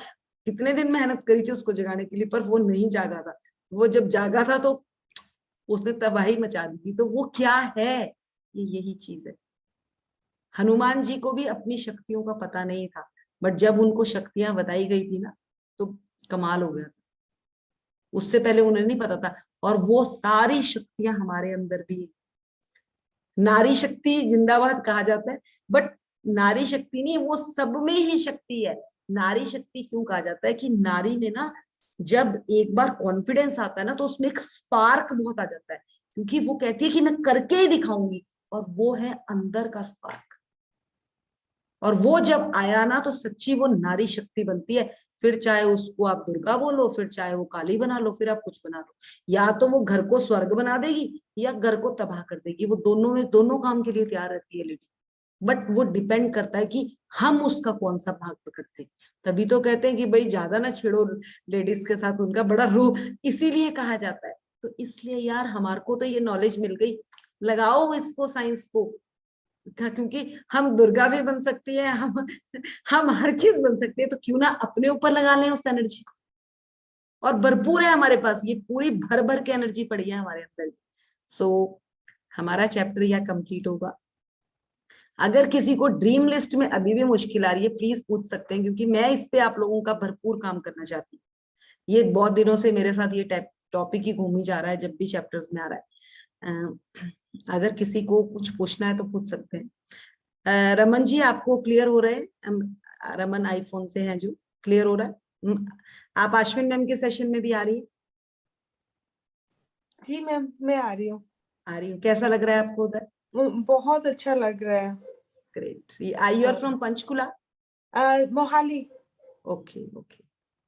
कितने दिन मेहनत करी थी उसको जगाने के लिए, पर वो नहीं जागा था। वो जब जागा था तो उसने तबाही मचा दी थी। तो वो क्या है, ये यही चीज है। हनुमान जी को भी अपनी शक्तियों का पता नहीं था, बट जब उनको शक्तियां बताई गई थी ना तो कमाल हो गया था। उससे पहले उन्हें नहीं पता था, और वो सारी शक्तियां हमारे अंदर भी है। नारी शक्ति जिंदाबाद कहा जाता है, बट नारी शक्ति नहीं, वो सब में ही शक्ति है। नारी शक्ति क्यों कहा जाता है कि नारी में ना जब एक बार कॉन्फिडेंस आता है ना, तो उसमें एक स्पार्क बहुत आ जाता है, क्योंकि वो कहती है कि मैं करके ही दिखाऊंगी, और वो है अंदर का स्पार्क। और वो जब आया ना, तो सच्ची वो नारी शक्ति बनती है। फिर चाहे उसको आप दुर्गा बोलो, फिर चाहे वो काली बना लो, फिर आप कुछ बना लो, या तो वो घर को स्वर्ग बना देगी या घर को तबाह कर देगी। वो दोनों में, दोनों काम के लिए तैयार रहती है लेडी। बट वो डिपेंड करता है कि हम उसका कौन सा भाग पकड़ते हैं। तभी तो कहते हैं कि भाई ज्यादा ना छेड़ो लेडीज के साथ, उनका बड़ा रूह इसीलिए कहा जाता है। तो इसलिए यार हमारे को तो ये नॉलेज मिल गई, लगाओ इसको, साइंस को, क्योंकि हम दुर्गा भी बन सकती है, हम हर चीज बन सकते हैं, तो क्यों ना अपने ऊपर लगा लें उस एनर्जी को। और भरपूर है हमारे पास, ये पूरी भर भर के एनर्जी पड़ी है हमारे अंदर। सो हमारा चैप्टर यह कंप्लीट होगा। अगर किसी को ड्रीम लिस्ट में अभी भी मुश्किल आ रही है, प्लीज पूछ सकते हैं, क्योंकि मैं इस पे आप लोगों का भरपूर काम करना चाहती हूँ। ये बहुत दिनों से मेरे साथ ये टॉपिक ही घूम ही जा रहा है, जब भी चैप्टर्स में आ रहा है। अगर किसी को कुछ पूछना है तो पूछ सकते हैं। रमन जी, आपको क्लियर हो रहा है? रमन आईफोन से हैं जो, क्लियर हो रहा है? आप अश्विन मैम के सेशन में भी आ रही है? जी मैम, मैं आ रही हूँ। आ रही हूँ। कैसा लग रहा है आपको उधर? बहुत अच्छा लग रहा है। Great. I you are from Panchkula? Mohali. Okay okay,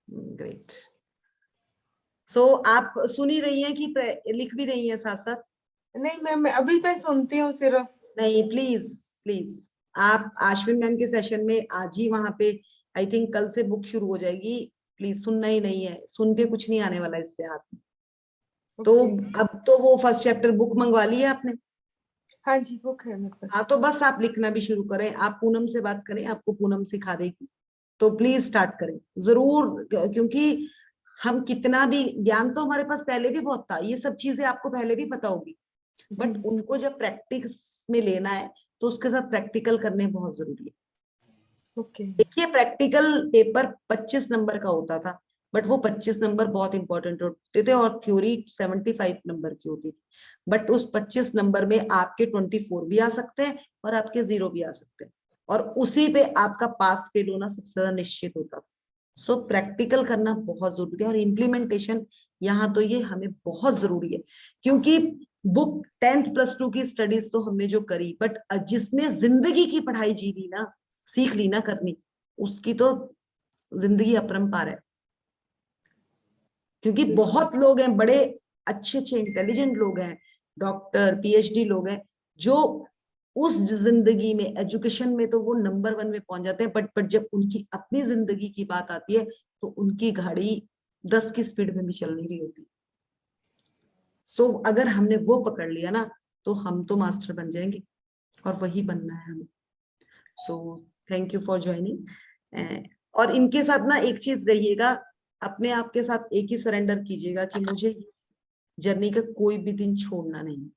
great. So आप सुन ही रही हैं कि लिख भी रही हैं साथ साथ? नहीं मैम, अभी मैं सुनती हूँ सिर्फ। नहीं, प्लीज प्लीज, आप आश्विन मैम के सेशन में आज ही वहां पे, आई थिंक कल से बुक शुरू हो जाएगी, प्लीज सुनना ही नहीं है, सुन के कुछ नहीं आने वाला इससे हाथ में। तो अब तो वो फर्स्ट चैप्टर बुक मंगवा ली है आपने? हाँ जी, बुक है मेरे पास। हाँ, तो बस आप लिखना भी शुरू करें। आप पूनम से बात करें, आपको पूनम सिखा देगी, तो प्लीज स्टार्ट करें जरूर, क्योंकि हम कितना भी, ज्ञान तो हमारे पास पहले भी बहुत था, ये सब चीजें आपको पहले भी पता होगी, बट उनको जब प्रैक्टिस में लेना है तो उसके साथ प्रैक्टिकल करने बहुत जरूरी है। ओके। देखिए, प्रैक्टिकल पेपर 25 नंबर का होता था, बट वो 25 नंबर बहुत इंपॉर्टेंट होते थे, और थ्योरी 75 नंबर की होती थी। बट उस 25 नंबर में आपके 24 भी आ सकते हैं और आपके 0 भी आ सकते हैं, और उसी पे आपका पास फेल होना सबसे ज्यादा निश्चित होता था। सो प्रैक्टिकल करना बहुत जरूरी है, और इम्प्लीमेंटेशन यहाँ तो ये हमें बहुत जरूरी है, क्योंकि बुक 10th प्लस 2 की स्टडीज तो हमने जो करी, बट जिसने जिंदगी की पढ़ाई जी ली ना, सीख ली ना करनी, उसकी तो जिंदगी अपरंपार है। क्योंकि बहुत लोग हैं, बड़े अच्छे अच्छे इंटेलिजेंट लोग हैं, डॉक्टर पीएचडी लोग हैं, जो उस जिंदगी में, एजुकेशन में तो वो नंबर 1 में पहुंच जाते हैं, बट जब उनकी अपनी जिंदगी की बात आती है तो उनकी गाड़ी 10 की स्पीड में भी चल नहीं रही होती। सो अगर हमने वो पकड़ लिया ना, तो हम तो मास्टर बन जाएंगे, और वही बनना है हमें। सो थैंक यू फॉर ज्वाइनिंग। और इनके साथ ना एक चीज रहिएगा, अपने आप के साथ एक ही सरेंडर कीजिएगा कि मुझे जर्नी का कोई भी दिन छोड़ना नहीं,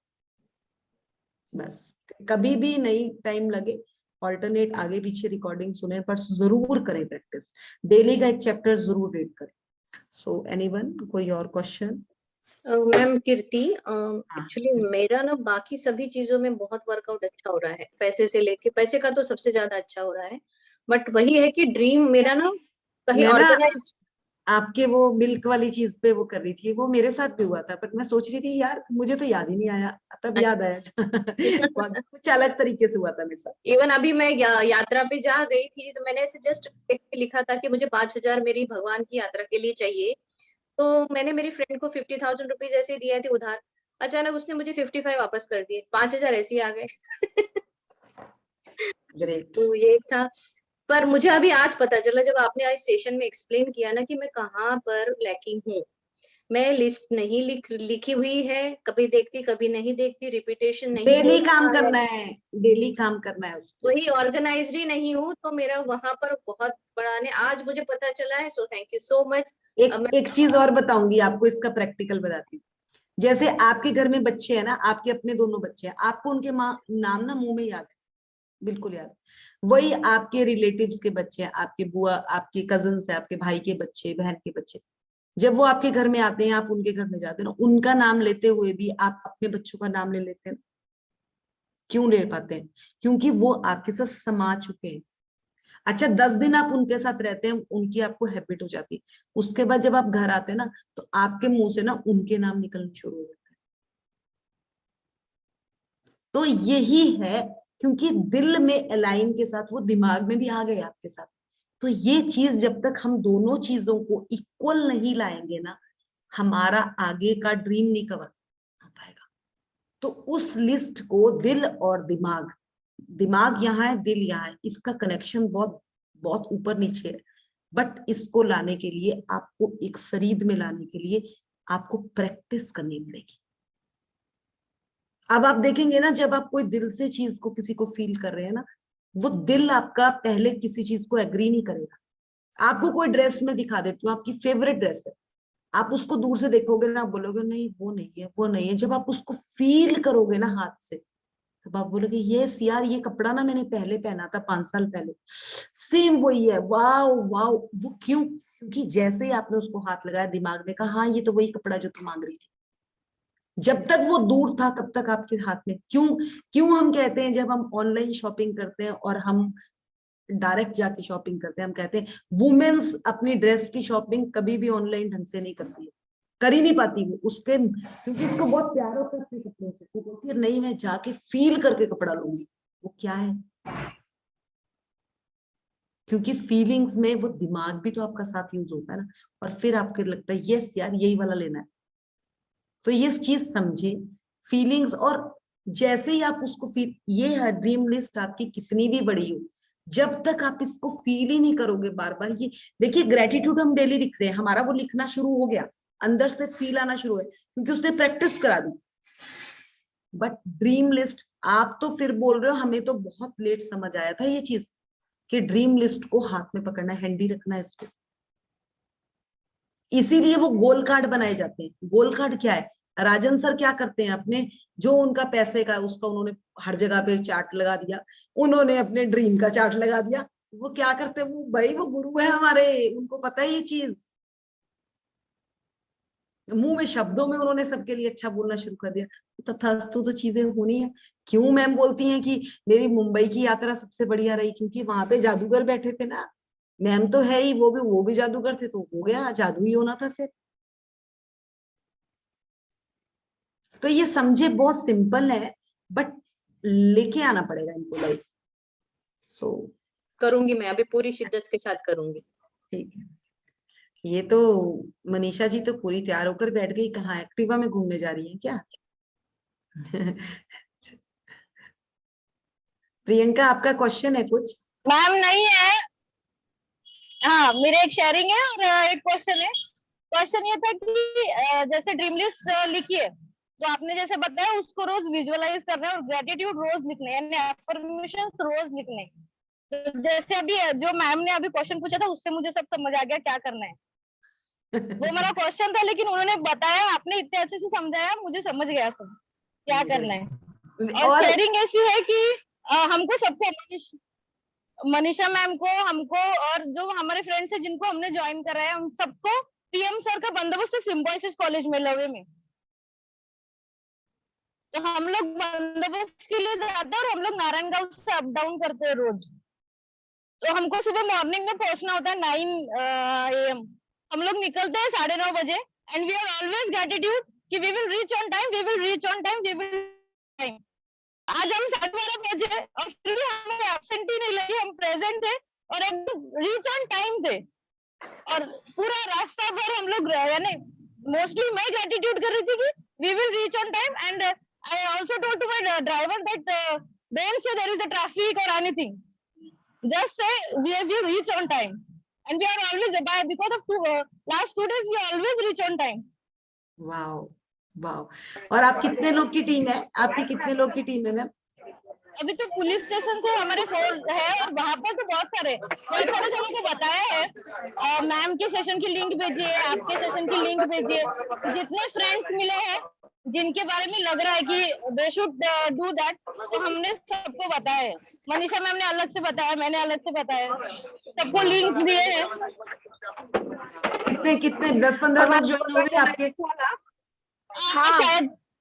बस कभी भी नहीं टाइम लगे, ऑल्टरनेट आगे पीछे रिकॉर्डिंग सुने, पर जरूर करें प्रैक्टिस, डेली का एक चैप्टर जरूर रीड करें। सो एनीवन, कोई और क्वेश्चन? मैम कीर्ति, एक्चुअली मेरा ना बाकी सभी चीजों में बहुत वर्कआउट अच्छा हो रहा है, पैसे से लेके, पैसे का तो सबसे ज्यादा अच्छा हो रहा है, बट वही है कि ड्रीम मेरा ना कहीं ऑर्गेनाइज। आपके वो मिल्क वाली चीज पे वो कर रही थी, वो मेरे साथ भी हुआ था, बट मैं सोच रही थी यार मुझे तो याद ही नहीं आया, तब याद आया। कुछ अलग तरीके से हुआ था मेरे साथ। इवन अभी मैं यात्रा पे जा गई थी, तो मैंने ऐसे जस्ट लिखा था कि मुझे 5,000 मेरी भगवान की यात्रा के लिए चाहिए, तो मैंने मेरी फ्रेंड को 50,000 रुपीज ऐसे दिए थे उधार, अचानक उसने मुझे 55 वापस कर दिए, 5,000 ऐसे ही आ गए। ग्रेट। तो ये था, पर मुझे अभी आज पता चला जब आपने आज सेशन में एक्सप्लेन किया ना कि मैं कहाँ पर लैकिंग हूँ। मैं लिस्ट नहीं लिखी हुई है, कभी देखती कभी नहीं देखती, रिपीटेशन नहीं, डेली काम करना है, डेली काम करना है उसको। वही ऑर्गेनाइज्ड ही नहीं हूँ, तो मेरा वहां पर बहुत बड़ा ने आज मुझे पता चला है, सो थैंक यू सो मच। एक चीज और बताऊंगी आपको, इसका प्रैक्टिकल बताती हूँ। जैसे आपके घर में बच्चे हैं ना, आपके अपने दोनों बच्चे हैं, आपको उनके नाम ना मुंह में याद है, बिल्कुल याद। वही आपके रिलेटिव्स के बच्चे हैं, आपके बुआ, आपके कजन्स है, आपके भाई के बच्चे, बहन के बच्चे, जब वो आपके घर में आते हैं, आप उनके घर में जाते हैं ना, उनका नाम लेते हुए भी आप अपने बच्चों का नाम ले लेते हैं। क्यों ले पाते हैं? क्योंकि वो आपके साथ समा चुके हैं। अच्छा 10 दिन आप उनके साथ रहते हैं, उनकी आपको हैबिट हो जाती है, उसके बाद जब आप घर आते हैं ना तो आपके मुंह से ना उनके नाम निकलने शुरू हो जाते हैं। तो यही है, क्योंकि दिल में अलाइन के साथ वो दिमाग में भी आ गए आपके साथ। तो ये चीज जब तक हम दोनों चीजों को इक्वल नहीं लाएंगे ना, हमारा आगे का ड्रीम नहीं कवर हो पाएगा। तो उस लिस्ट को दिल और दिमाग, दिमाग यहाँ है, दिल यहाँ है, इसका कनेक्शन बहुत बहुत ऊपर नीचे है। बट इसको लाने के लिए आपको एक शरीर में लाने के लिए आपको प्रैक्टिस करनी पड़ेगी। अब आप देखेंगे ना, जब आप कोई दिल से चीज को किसी को फील कर रहे हैं ना, वो दिल आपका पहले किसी चीज को एग्री नहीं करेगा। आपको कोई ड्रेस में दिखा देती हूँ, आपकी फेवरेट ड्रेस है, आप उसको दूर से देखोगे ना, आप बोलोगे नहीं वो नहीं है, वो नहीं है। जब आप उसको फील करोगे ना हाथ से, तब आप बोलोगे यस यार, ये कपड़ा ना मैंने पहले पहना था 5 साल पहले, सेम वही है, वाओ वाओ। वो क्यों? क्योंकि जैसे ही आपने उसको हाथ लगाया, दिमाग ने कहा हाँ ये तो वही कपड़ा जो तुम मांग रही थी। जब तक वो दूर था तब तक आपके हाथ में। क्यों क्यों हम कहते हैं जब हम ऑनलाइन शॉपिंग करते हैं और हम डायरेक्ट जाके शॉपिंग करते हैं, हम कहते हैं वुमेन्स अपनी ड्रेस की शॉपिंग कभी भी ऑनलाइन ढंग से नहीं करती है, कर ही नहीं पाती वो, उसके क्योंकि उसको बहुत प्यार होता है अपने कपड़ों से। वो बोलती है नहीं मैं जाके फील करके कपड़ा लूंगी। वो क्या है? क्योंकि फीलिंग्स में वो दिमाग भी तो आपका साथ यूज होता है ना, और फिर आपको लगता है यस यार यही वाला लेना है। तो ये चीज समझे, फीलिंग्स। और जैसे ही आप उसको फील, ये है ड्रीम लिस्ट आपकी कितनी भी बड़ी हो, जब तक आप इसको फील ही नहीं करोगे बार बार। ये देखिए ग्रेटिट्यूड हम डेली लिख रहे हैं, हमारा वो लिखना शुरू हो गया, अंदर से फील आना शुरू है, क्योंकि उसने प्रैक्टिस करा दी। बट ड्रीम लिस्ट आप तो फिर बोल रहे हो हमें तो बहुत लेट समझ आया था ये चीज, कि ड्रीम लिस्ट को हाथ में पकड़ना, हैंडी रखना है इसको। इसीलिए वो गोल कार्ड बनाए जाते हैं। गोल कार्ड क्या है? राजन सर क्या करते हैं, अपने जो उनका पैसे का उसका उन्होंने हर जगह पे चार्ट लगा दिया, उन्होंने अपने ड्रीम का चार्ट लगा दिया। वो क्या करते हैं, वो भाई वो गुरु है हमारे, उनको पता है ये चीज। मुंह में शब्दों में उन्होंने सबके लिए अच्छा बोलना शुरू कर दिया, तथास्तु तो चीजें होनी है। क्यों मैम बोलती हैं कि मेरी मुंबई की यात्रा सबसे बढ़िया रही? क्योंकि वहां पे जादूगर बैठे थे ना। मैम तो है ही, वो भी जादूगर थे, तो हो गया, जादू ही होना था फिर। तो ये समझे बहुत सिंपल है, बट लेके आना पड़ेगा इनको लाइफ। सो करूंगी, मैं अभी पूरी शिद्दत के साथ करूंगी। ठीक है। ये तो मनीषा जी तो पूरी तैयार होकर बैठ गई, कहाँ एक्टिवा में घूमने जा रही है क्या? प्रियंका आपका क्वेश्चन है कुछ? मैम नहीं है। हाँ, मेरे एक शेयरिंग है और एक क्वेश्चन है। क्वेश्चन ये था कि जैसे ड्रीम लिस्ट लिखी है, तो आपने जैसे बताया उसको रोज विजुअलाइज करना है और ग्रेटिट्यूड रोज लिखना है, यानी अफर्मेशंस रोज लिखने हैं। तो जैसे अभी जो मैम ने अभी क्वेश्चन पूछा था उससे मुझे सब समझ आ गया क्या करना है। वो मेरा क्वेश्चन था, लेकिन उन्होंने बताया, आपने इतने अच्छे से समझाया, मुझे समझ गया सब क्या करना है। और शेयरिंग ऐसी है कि हमको सबको, मनीषा मैम को, हमको और जो हमारे फ्रेंड्स हैं जिनको हमने ज्वाइन कराया, हम सबको पीएम सर का बंदोबस्त है सिम्बायोसिस कॉलेज में लवे में। तो हम लोग बंदोबस्त के लिए जाते हैं और हम लोग नारायणगांव से अप डाउन करते हैं रोज। तो हमको सुबह मॉर्निंग में पहुंचना होता है 9 AM। हम लोग निकलते हैं 9:30 बजे, and we are always gratitude कि we will reach on time, we will reach on time, we will time. आज हम 12:30 बजे और फिर भी हमें एब्सेंट ही नहीं लगी, हम प्रेजेंट थे और एकदम रीच ऑन टाइम थे। और पूरा रास्ता भर हम लोग, यानी मोस्टली मैं ग्रेटिट्यूड कर रही थी कि we will reach on time, and I also told to my driver that don't say there is a traffic और anything, just say we reach on time, and we are always, because of last 2 days we always reach on time. Wow wow. और आप कितने लोग की team है? आपकी कितने लोग की टीम है मैम? अभी तो पुलिस स्टेशन से हमारे 4 है और वहां पर तो बहुत सारे, मैं थोड़े जनों को बताया है। मैम के सेशन की लिंक भेजिए, आपके सेशन की लिंक भेजिए। जितने फ्रेंड्स मिले हैं जिनके बारे में लग रहा है कि दे शुड डू दैट, तो हमने सबको बताया है। मनीषा मैम ने अलग से बताया, मैंने अलग से बताया, सबको लिंक्स दिए हैं। कितने कितने 10-15 लोग ज्वाइन हो गए आपके? हाँ,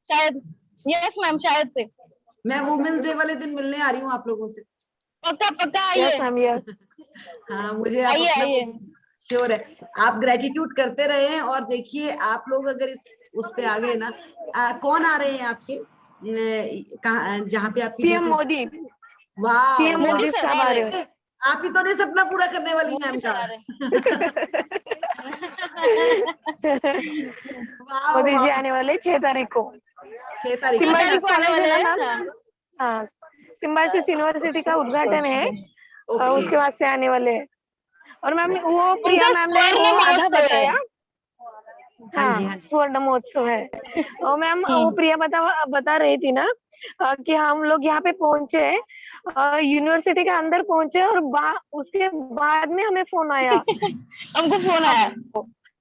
शायद यस मैम, शायद से। मैं वुमेन्स डे वाले दिन मिलने आ रही हूँ आप लोगों से। पक्का आइए। Yes ma'am, yes. हाँ मुझे आप आइए, अपना आइए। श्योर है, आप ग्रेटिट्यूड करते रहे और देखिए आप लोग अगर उस पे आ गए ना, कौन आ रहे हैं आपके कहाँ जहाँ पे आपकी पीएम ड्यूटी? मोदी, वाह पीएम वाह, मोदी मोदी सर साहब आ आ रहे रहे हैं। हैं। आप ही तो नहीं सपना पूरा करने वाली मोदी मैम सर का। आ रहे वाह मोदी जी वाह, आने वाले 6 तारीख को 6 तारीख को। 6 अच्छा सिम्बायोसिस तारीख को आने कॉलेज है वाले ना हैं। मैम। हाँ। हाँ, सिम्बायोसिस यूनिवर्सिटी का उद्घाटन है, ओके, उसके वास्ते आने वाले हैं। और मैम वो प्रिया उनका मैम ने स्वर्ण वो आधा महोत्सव है। बताया। हाँ जी हाँ हाँ, जी। स्वर्ण महोत्सव है। और मैम वो हम्म। प्रिया बता रही थी ना कि हम लोग यहाँ पे पहुंचे, यूनिवर्सिटी के अंदर पहुंचे और उसके बाद में हमें फोन आया। हमको फोन आया,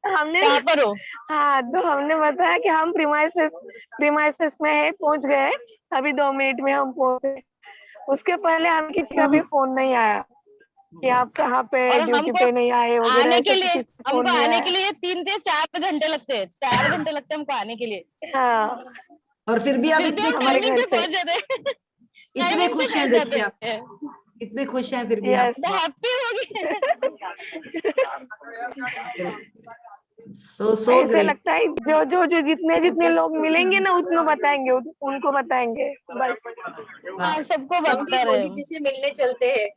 हमने कहाँ पर हो? हाँ, तो हमने बताया कि हम प्रीमाइसेस में है, पहुंच गए, अभी 2 मिनट में हम पहुंचे। उसके पहले हम किसी का भी फोन नहीं आया कि आप कहाँ पे और ड्यूटी हमको पे नहीं आए वगैरह, आने के ऐसा लिए किसी से फोन नहीं आया। 3 से 4 घंटे लगते हैं, 4 घंटे लगते हैं हमको आने के लिए। हाँ, और फिर भी आप फिर भी इतने हम हमारे टाइमिंग घर पे से। पहुंच जाते हैं। इतने टाइमिंग पे खुश हैं, पहुंच देखिए आप जाते हैं। इतने खुश हैं फिर भी आप। यस। तो हैप्पी होगी। सो ऐसे ग्रेट। लगता है जो जितने लोग मिलेंगे ना उतने बताएंगे, उनको बताएंगे बस। वाह, हाँ, सबको हम भी बता रहे मोदी हैं। जी से मिलने चलते हैं।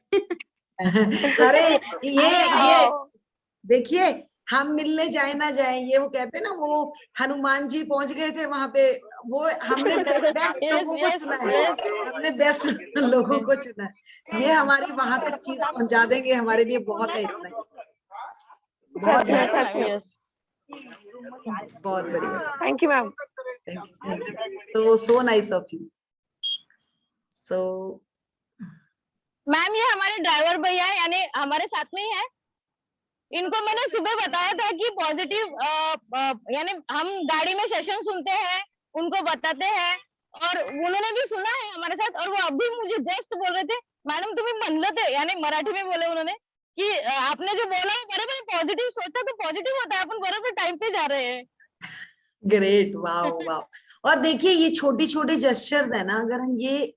अरे आइए, आइए। ये आओ। देखिए, हम मिलने जाए ना जाए, ये वो कहते हैं ना, वो हनुमान जी पहुंच गए थे वहां पे, वो हमने बेस्ट यस, लोगों को यस, चुना है, यस। हमने बेस्ट लोगों को चुना है। ये हमारी वहां तक चीज पहुंचा देंगे, हमारे लिए बहुत है इतना ही। बहुत सच में, यस बढ़िया, सच मैम, में। यस। बहुत बढ़िया। Thank you ma'am. Thank you, तो so nice of you. So ma'am, ये हमारे ड्राइवर भैया है, यानी हमारे साथ में ही है। इनको मैंने सुबह बताया था कि पॉजिटिव, यानी हम गाड़ी में सेशन सुनते हैं, उनको बताते हैं, और उन्होंने भी सुना है हमारे साथ। और वो अभी मुझे जस्ट बोल रहे थे, मैडम तुम्हें म्हणलं ते, यानी मराठी में बोले उन्होंने कि आपने जो बोला वो बराबर पॉजिटिव सोचा तो पॉजिटिव होता है, अपन बराबर टाइम पे जा रहे हैं। ग्रेट, वाह वाह। और देखिए ये छोटी छोटी जेस्चर्स है ना, अगर हम ये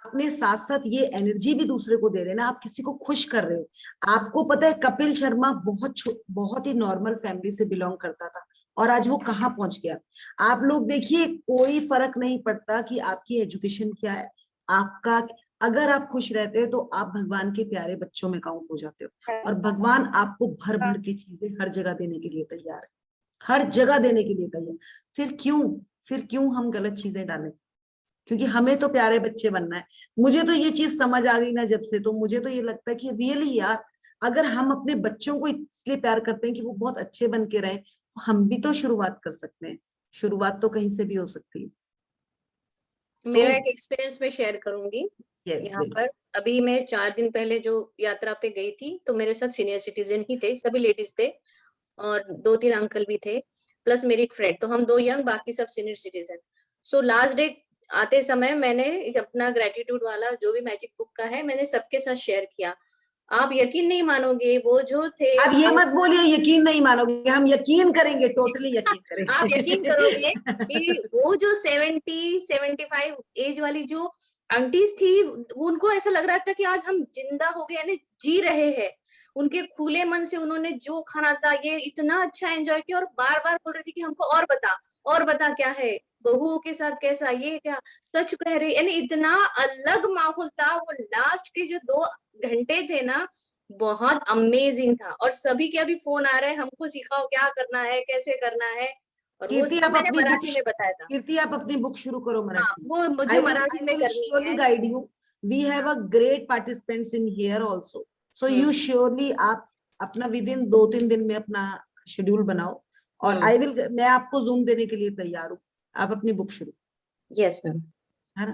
अपने साथ साथ ये एनर्जी भी दूसरे को दे रहे हैं ना, आप किसी को खुश कर रहे हो। आपको पता है कपिल शर्मा बहुत ही नॉर्मल फैमिली से बिलोंग करता था, और आज वो कहाँ पहुंच गया। आप लोग देखिए, कोई फर्क नहीं पड़ता कि आपकी एजुकेशन क्या है, आपका, अगर आप खुश रहते हो तो आप भगवान के प्यारे बच्चों में काउंट हो जाते हो। और भगवान आपको भर भर की चीजें हर जगह देने के लिए तैयार है, हर जगह देने के लिए तैयार। फिर क्यों हम गलत चीजें डालें, क्योंकि हमें तो प्यारे बच्चे बनना है। मुझे तो ये चीज समझ आ गई ना जब से, तो मुझे तो ये लगता है कि रियली यार, अगर हम अपने बच्चों को इसलिए प्यार करते हैं कि वो बहुत अच्छे बन के रहे, तो हम भी तो शुरुआत कर सकते हैं। शुरुआत तो कहीं से भी हो सकती है। मेरा एक एक्सपीरियंस मैं शेयर करूंगी यस, यहाँ पर। अभी मैं 4 दिन पहले जो यात्रा पे गई थी, तो मेरे साथ सीनियर सिटीजन ही थे, सभी लेडीज थे, और 2-3 अंकल भी थे, प्लस मेरी एक फ्रेंड, तो हम 2 यंग, बाकी सब senior citizen. So last day आते समय मैंने अपना ग्रेटिट्यूड वाला जो भी मैजिक बुक का है, मैंने सबके साथ शेयर किया। आप यकीन नहीं मानोगे, वो जो थे अब ये मत बोलिए यकीन नहीं मानोगे, हम यकीन करेंगे, टोटली यकीन करेंगे। आप यकीन करोगे कि वो जो 70-75 एज वाली जो आंटीज थी, उनको ऐसा लग रहा था कि आज हम जिंदा हो गए, यानी जी रहे हैं। उनके खुले मन से उन्होंने जो खाना था ये इतना अच्छा एंजॉय किया, और बार बार बोल रही थी कि हमको और बता क्या है, बहुओं के साथ कैसा, ये क्या सच कह रही, यानी इतना अलग माहौल था। वो लास्ट के जो 2 घंटे थे ना, बहुत अमेजिंग था। और सभी के अभी फोन आ रहे हैं, हमको सिखाओ क्या करना है, कैसे करना है, और वो कीर्ति सब आप मैंने अपनी बुक मराठी में बताया था। कीर्ति आप अपनी बुक शुरू करो हाँ, मराठी में। वो मुझे I मराठी में will करनी surely है। guide you. We have a great participants in here also. So you surely आप अपना विदिन 2-3 दिन में अपना शेड्यूल बनाओ, और मैं आपको जूम देने के लिए तैयार हूँ। आप अपनी बुक शुरू, यस मैम। है ना,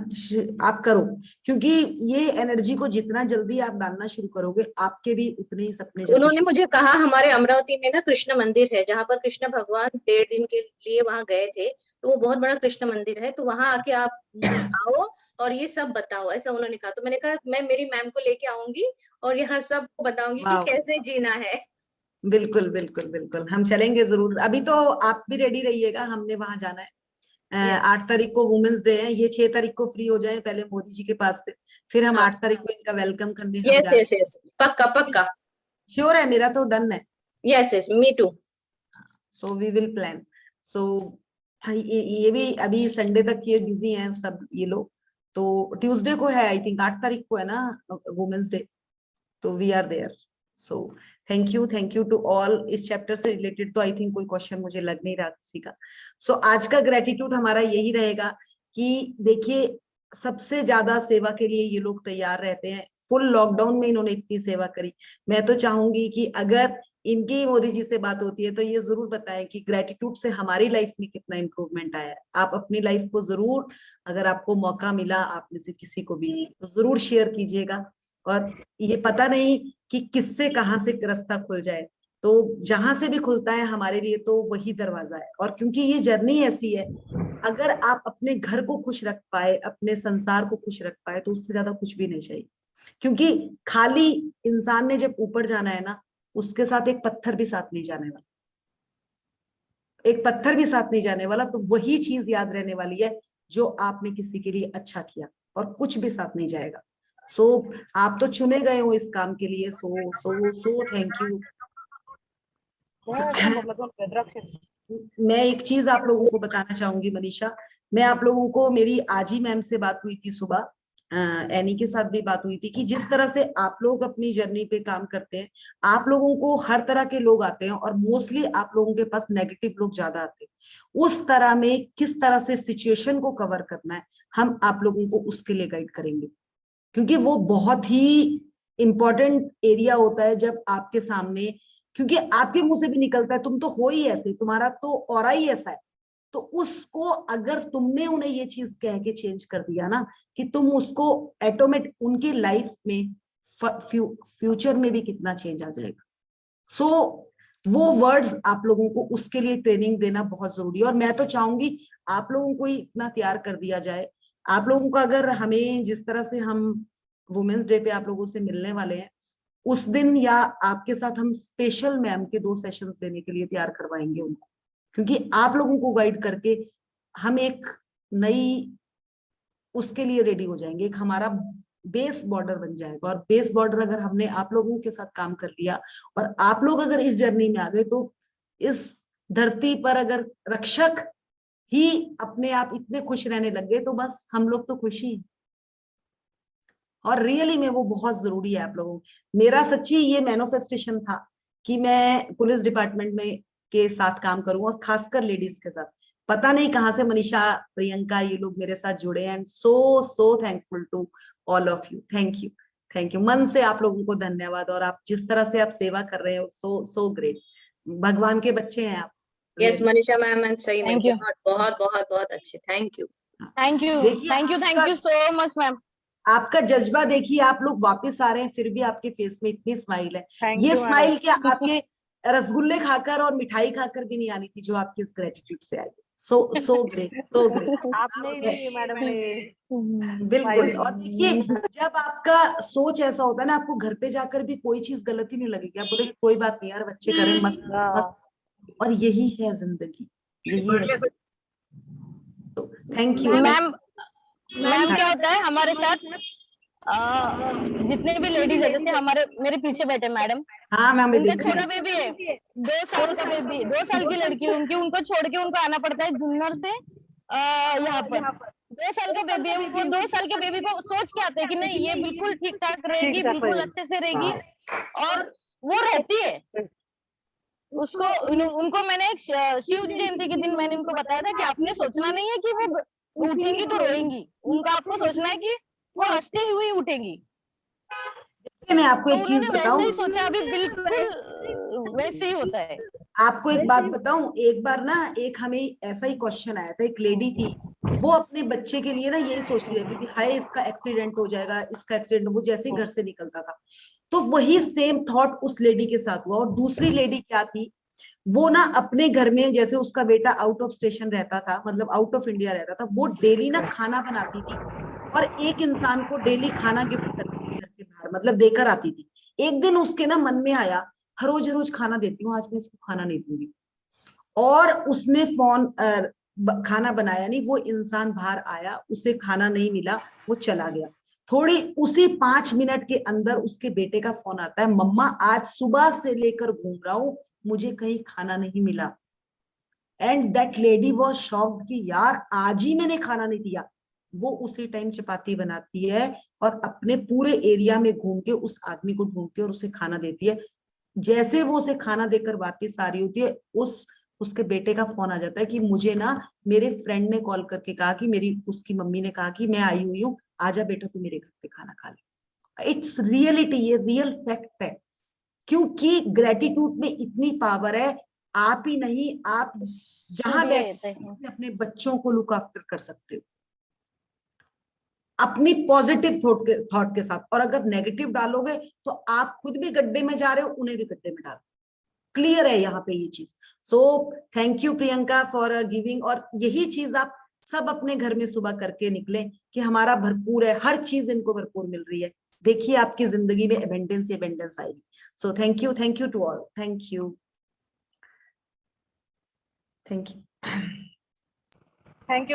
आप करो, क्योंकि ये एनर्जी को जितना जल्दी आप डालना शुरू करोगे, आपके भी उतने ही सपने जल्दी उन्होंने शुरू। मुझे कहा हमारे अमरावती में ना कृष्ण मंदिर है, जहाँ पर कृष्ण भगवान 1.5 दिन के लिए वहां गए थे, तो वो बहुत बड़ा कृष्ण मंदिर है, तो वहां आके आप आओ और ये सब बताओ, ऐसा उन्होंने कहा। तो मैंने कहा मैं मेरी मैम को लेके आऊंगी और यहाँ सब बताऊंगी कि वाह, कैसे जीना है। बिल्कुल बिल्कुल बिल्कुल, हम चलेंगे जरूर। अभी तो आप भी रेडी रहिएगा, हमने वहां जाना है। Yes. 8 तारीख को वुमेन्स डे है, ये 6 तारीख को फ्री हो जाए पहले मोदी जी के पास से, फिर हम हाँ। 8 तारीख को इनका वेलकम करने हम यस जाएंगे। यस यस, पक्का पक्का। श्योर है, मेरा तो डन है। Yes, yes, me too. So we will plan. So ये भी अभी संडे तक ये बिजी हैं सब ये लोग, तो ट्यूसडे को है, आई थिंक 8 तारीख को है ना वुमेन्स डे, तो we are there. So thank you to all. इस चैप्टर से रिलेटेड तो आई थिंक कोई क्वेश्चन मुझे लग नहीं रहा किसी का। सो आज का ग्रेटिट्यूड हमारा यही रहेगा कि देखिए सबसे ज्यादा सेवा के लिए ये लोग तैयार रहते हैं। फुल लॉकडाउन में इन्होंने इतनी सेवा करी। मैं तो चाहूंगी कि अगर इनकी मोदी जी से बात होती है तो ये जरूर बताएं कि ग्रेटिट्यूड से हमारी लाइफ में कितना इंप्रूवमेंट आया है। आप अपनी लाइफ को जरूर, अगर आपको मौका मिला आप में से किसी को भी, तो जरूर शेयर कीजिएगा। और ये पता नहीं कि किससे कहाँ से रास्ता खुल जाए, तो जहां से भी खुलता है हमारे लिए तो वही दरवाजा है। और क्योंकि ये जर्नी ऐसी है, अगर आप अपने घर को खुश रख पाए, अपने संसार को खुश रख पाए, तो उससे ज्यादा कुछ भी नहीं चाहिए। क्योंकि खाली इंसान ने जब ऊपर जाना है ना, उसके साथ एक पत्थर भी साथ नहीं जाने वाला, एक पत्थर भी साथ नहीं जाने वाला। तो वही चीज याद रहने वाली है जो आपने किसी के लिए अच्छा किया, और कुछ भी साथ नहीं जाएगा। सो आप तो चुने गए हो इस काम के लिए। सो थैंक यू। मैं एक चीज आप लोगों को बताना चाहूंगी मनीषा, मैं आप लोगों को, मेरी आज ही मैम से बात हुई थी सुबह, एनी के साथ भी बात हुई थी, कि जिस तरह से आप लोग अपनी जर्नी पे काम करते हैं, आप लोगों को हर तरह के लोग आते हैं और मोस्टली आप लोगों के पास नेगेटिव लोग ज्यादा आते हैं। उस तरह में किस तरह से सिचुएशन को कवर करना है, हम आप लोगों को उसके लिए गाइड करेंगे। क्योंकि वो बहुत ही इंपॉर्टेंट एरिया होता है जब आपके सामने, क्योंकि आपके मुंह से भी निकलता है तुम तो हो ही ऐसे, तुम्हारा तो ऑरा ही ऐसा है। तो उसको अगर तुमने उन्हें ये चीज कह के चेंज कर दिया ना, कि तुम उसको ऑटोमेटिक उनकी लाइफ में फ्यूचर में भी कितना चेंज आ जाएगा। सो वो वर्ड्स आप लोगों को उसके लिए ट्रेनिंग देना बहुत जरूरी है। और मैं तो चाहूंगी आप लोगों को ही इतना तैयार कर दिया जाए। आप लोगों को अगर, हमें जिस तरह से हम वुमेन्स डे पे आप लोगों से मिलने वाले हैं, उस दिन या आपके साथ हम स्पेशल मैम के 2 सेशंस देने के लिए तैयार करवाएंगे उनको, क्योंकि आप लोगों को गाइड करके हम एक नई उसके लिए रेडी हो जाएंगे, एक हमारा बेस बॉर्डर बन जाएगा। और बेस बॉर्डर अगर हमने आप लोगों के साथ काम कर लिया और आप लोग अगर इस जर्नी में आ गए, तो इस धरती पर अगर रक्षक ही अपने आप इतने खुश रहने लग गए, तो बस हम लोग तो खुश ही। और रियली में वो बहुत जरूरी है आप लोगों। मेरा सच्ची ये मैनिफेस्टेशन था कि मैं पुलिस डिपार्टमेंट में के साथ काम करूं, और खासकर लेडीज के साथ। पता नहीं कहाँ से मनीषा, प्रियंका, ये लोग मेरे साथ जुड़े हैं। And so thankful to all of you. Thank you मन से आप लोगों को धन्यवाद। और आप जिस तरह से आप सेवा कर रहे हो, सो ग्रेट। भगवान के बच्चे हैं आप। Yes, Manisha ma'am, and सही में Thank you. बहुत अच्छे। Thank you. देखिए, thank you so much ma'am. आपका जज्बा देखिए, आप लोग वापस आ रहे हैं, फिर भी आपके फेस में इतनी स्माइल है। ये स्माइल क्या आपके रसगुल्ले खाकर और मिठाई खाकर भी नहीं आनी थी, जो आपकी इस ग्रेटिट्यूड से आई। सो ग्रेट आपने ही मैडम ने बिल्कुल। और देखिए, जब आपका सोच ऐसा होता है ना, आपको घर पे जाकर भी कोई चीज गलत ही नहीं लगेगी। आप बोलेंगे कोई बात नहीं यार, बच्चे करें मस्त मस्त। और यही है जिंदगी, यही है। तो थैंक यू मैम क्या होता है हमारे साथ, जितने भी लेडीज है, जैसे मेरे पीछे बैठे मैडम, हाँ मैम, उनका छोटा बेबी है, 2 साल का बेबी, 2 साल की लड़की है उनकी, उनको छोड़ के उनको आना पड़ता है जुन्नर से यहाँ पर। 2 साल का बेबी है, वो 2 साल के बेबी को सोच के आते हैं कि नहीं ये बिल्कुल ठीक ठाक रहेगी, बिल्कुल अच्छे से रहेगी, और वो रहती है। उसको उनको मैंने एक शिव जयंती के दिन मैंने उनको बताया था कि आपने सोचना नहीं है कि वो उठेंगी तो रोएंगी, उनका आपको सोचना है कि वो हंसते हुए उठेंगी। मैं आपको तो एक चीज उन्होंने बताऊं, वैसे ही सोचा, अभी बिल्कुल वैसे ही होता है। आपको एक बात बताऊं, एक बार ना एक हमें ऐसा ही क्वेश्चन आया था। एक लेडी थी, वो अपने बच्चे के लिए ना यही सोच रही थी कि हाय इसका एक्सीडेंट हो जाएगा, इसका एक्सीडेंट। वो जैसे ही घर से निकलता था, तो वही सेम थॉट उस लेडी के साथ हुआ। और दूसरी लेडी क्या थी, वो ना अपने घर में, जैसे उसका बेटा आउट ऑफ स्टेशन रहता था, मतलब आउट ऑफ इंडिया रहता था, वो डेली ना खाना बनाती थी और एक इंसान को डेली खाना गिफ्ट करती थी घर के बाहर, मतलब देकर आती थी। एक दिन उसके ना मन में आया, हर रोज खाना देती हूँ, आज मैं इसको खाना नहीं दूंगी। और उसने खाना बनाया नहीं। वो इंसान बाहर आया, उसे खाना नहीं मिला, वो चला गया। थोड़ी उसी 5 मिनट के अंदर उसके बेटे का फोन आता है, मम्मा आज सुबह से लेकर घूम रहा हूं, मुझे कहीं खाना नहीं मिला। And that lady was shocked कि यार आज ही मैंने खाना नहीं दिया। वो उसी टाइम चपाती बनाती है और अपने पूरे एरिया में घूम के उस आदमी को ढूंढती है और उसे खाना देती है। जैसे वो उसे खाना देकर वापस आ रही होती है, उसके बेटे का फोन आ जाता है कि मुझे ना मेरे फ्रेंड ने कॉल करके कहा कि उसकी मम्मी ने कहा कि मैं आई हुई हूँ, आजा बेटा तू मेरे घर पे खाना खा ले। इट्स रियलिटी, ये रियल फैक्ट है, क्योंकि ग्रेटिट्यूड में इतनी पावर है। आप ही नहीं, आप जहां बैठे अपने बच्चों को लुक आफ्टर कर सकते हो अपनी पॉजिटिव थॉट के साथ। और अगर नेगेटिव डालोगे तो आप खुद भी गड्ढे में जा रहे हो, उन्हें भी गड्ढे में डालो। क्लियर है यहाँ पे ये चीज। सो thank you Priyanka for giving. और यही चीज आप सब अपने घर में सुबह करके निकले कि हमारा भरपूर है, हर चीज इनको भरपूर मिल रही है। देखिए आपकी जिंदगी में एबेंडेंस आएगी। So thank you to all. Thank you. Thank you.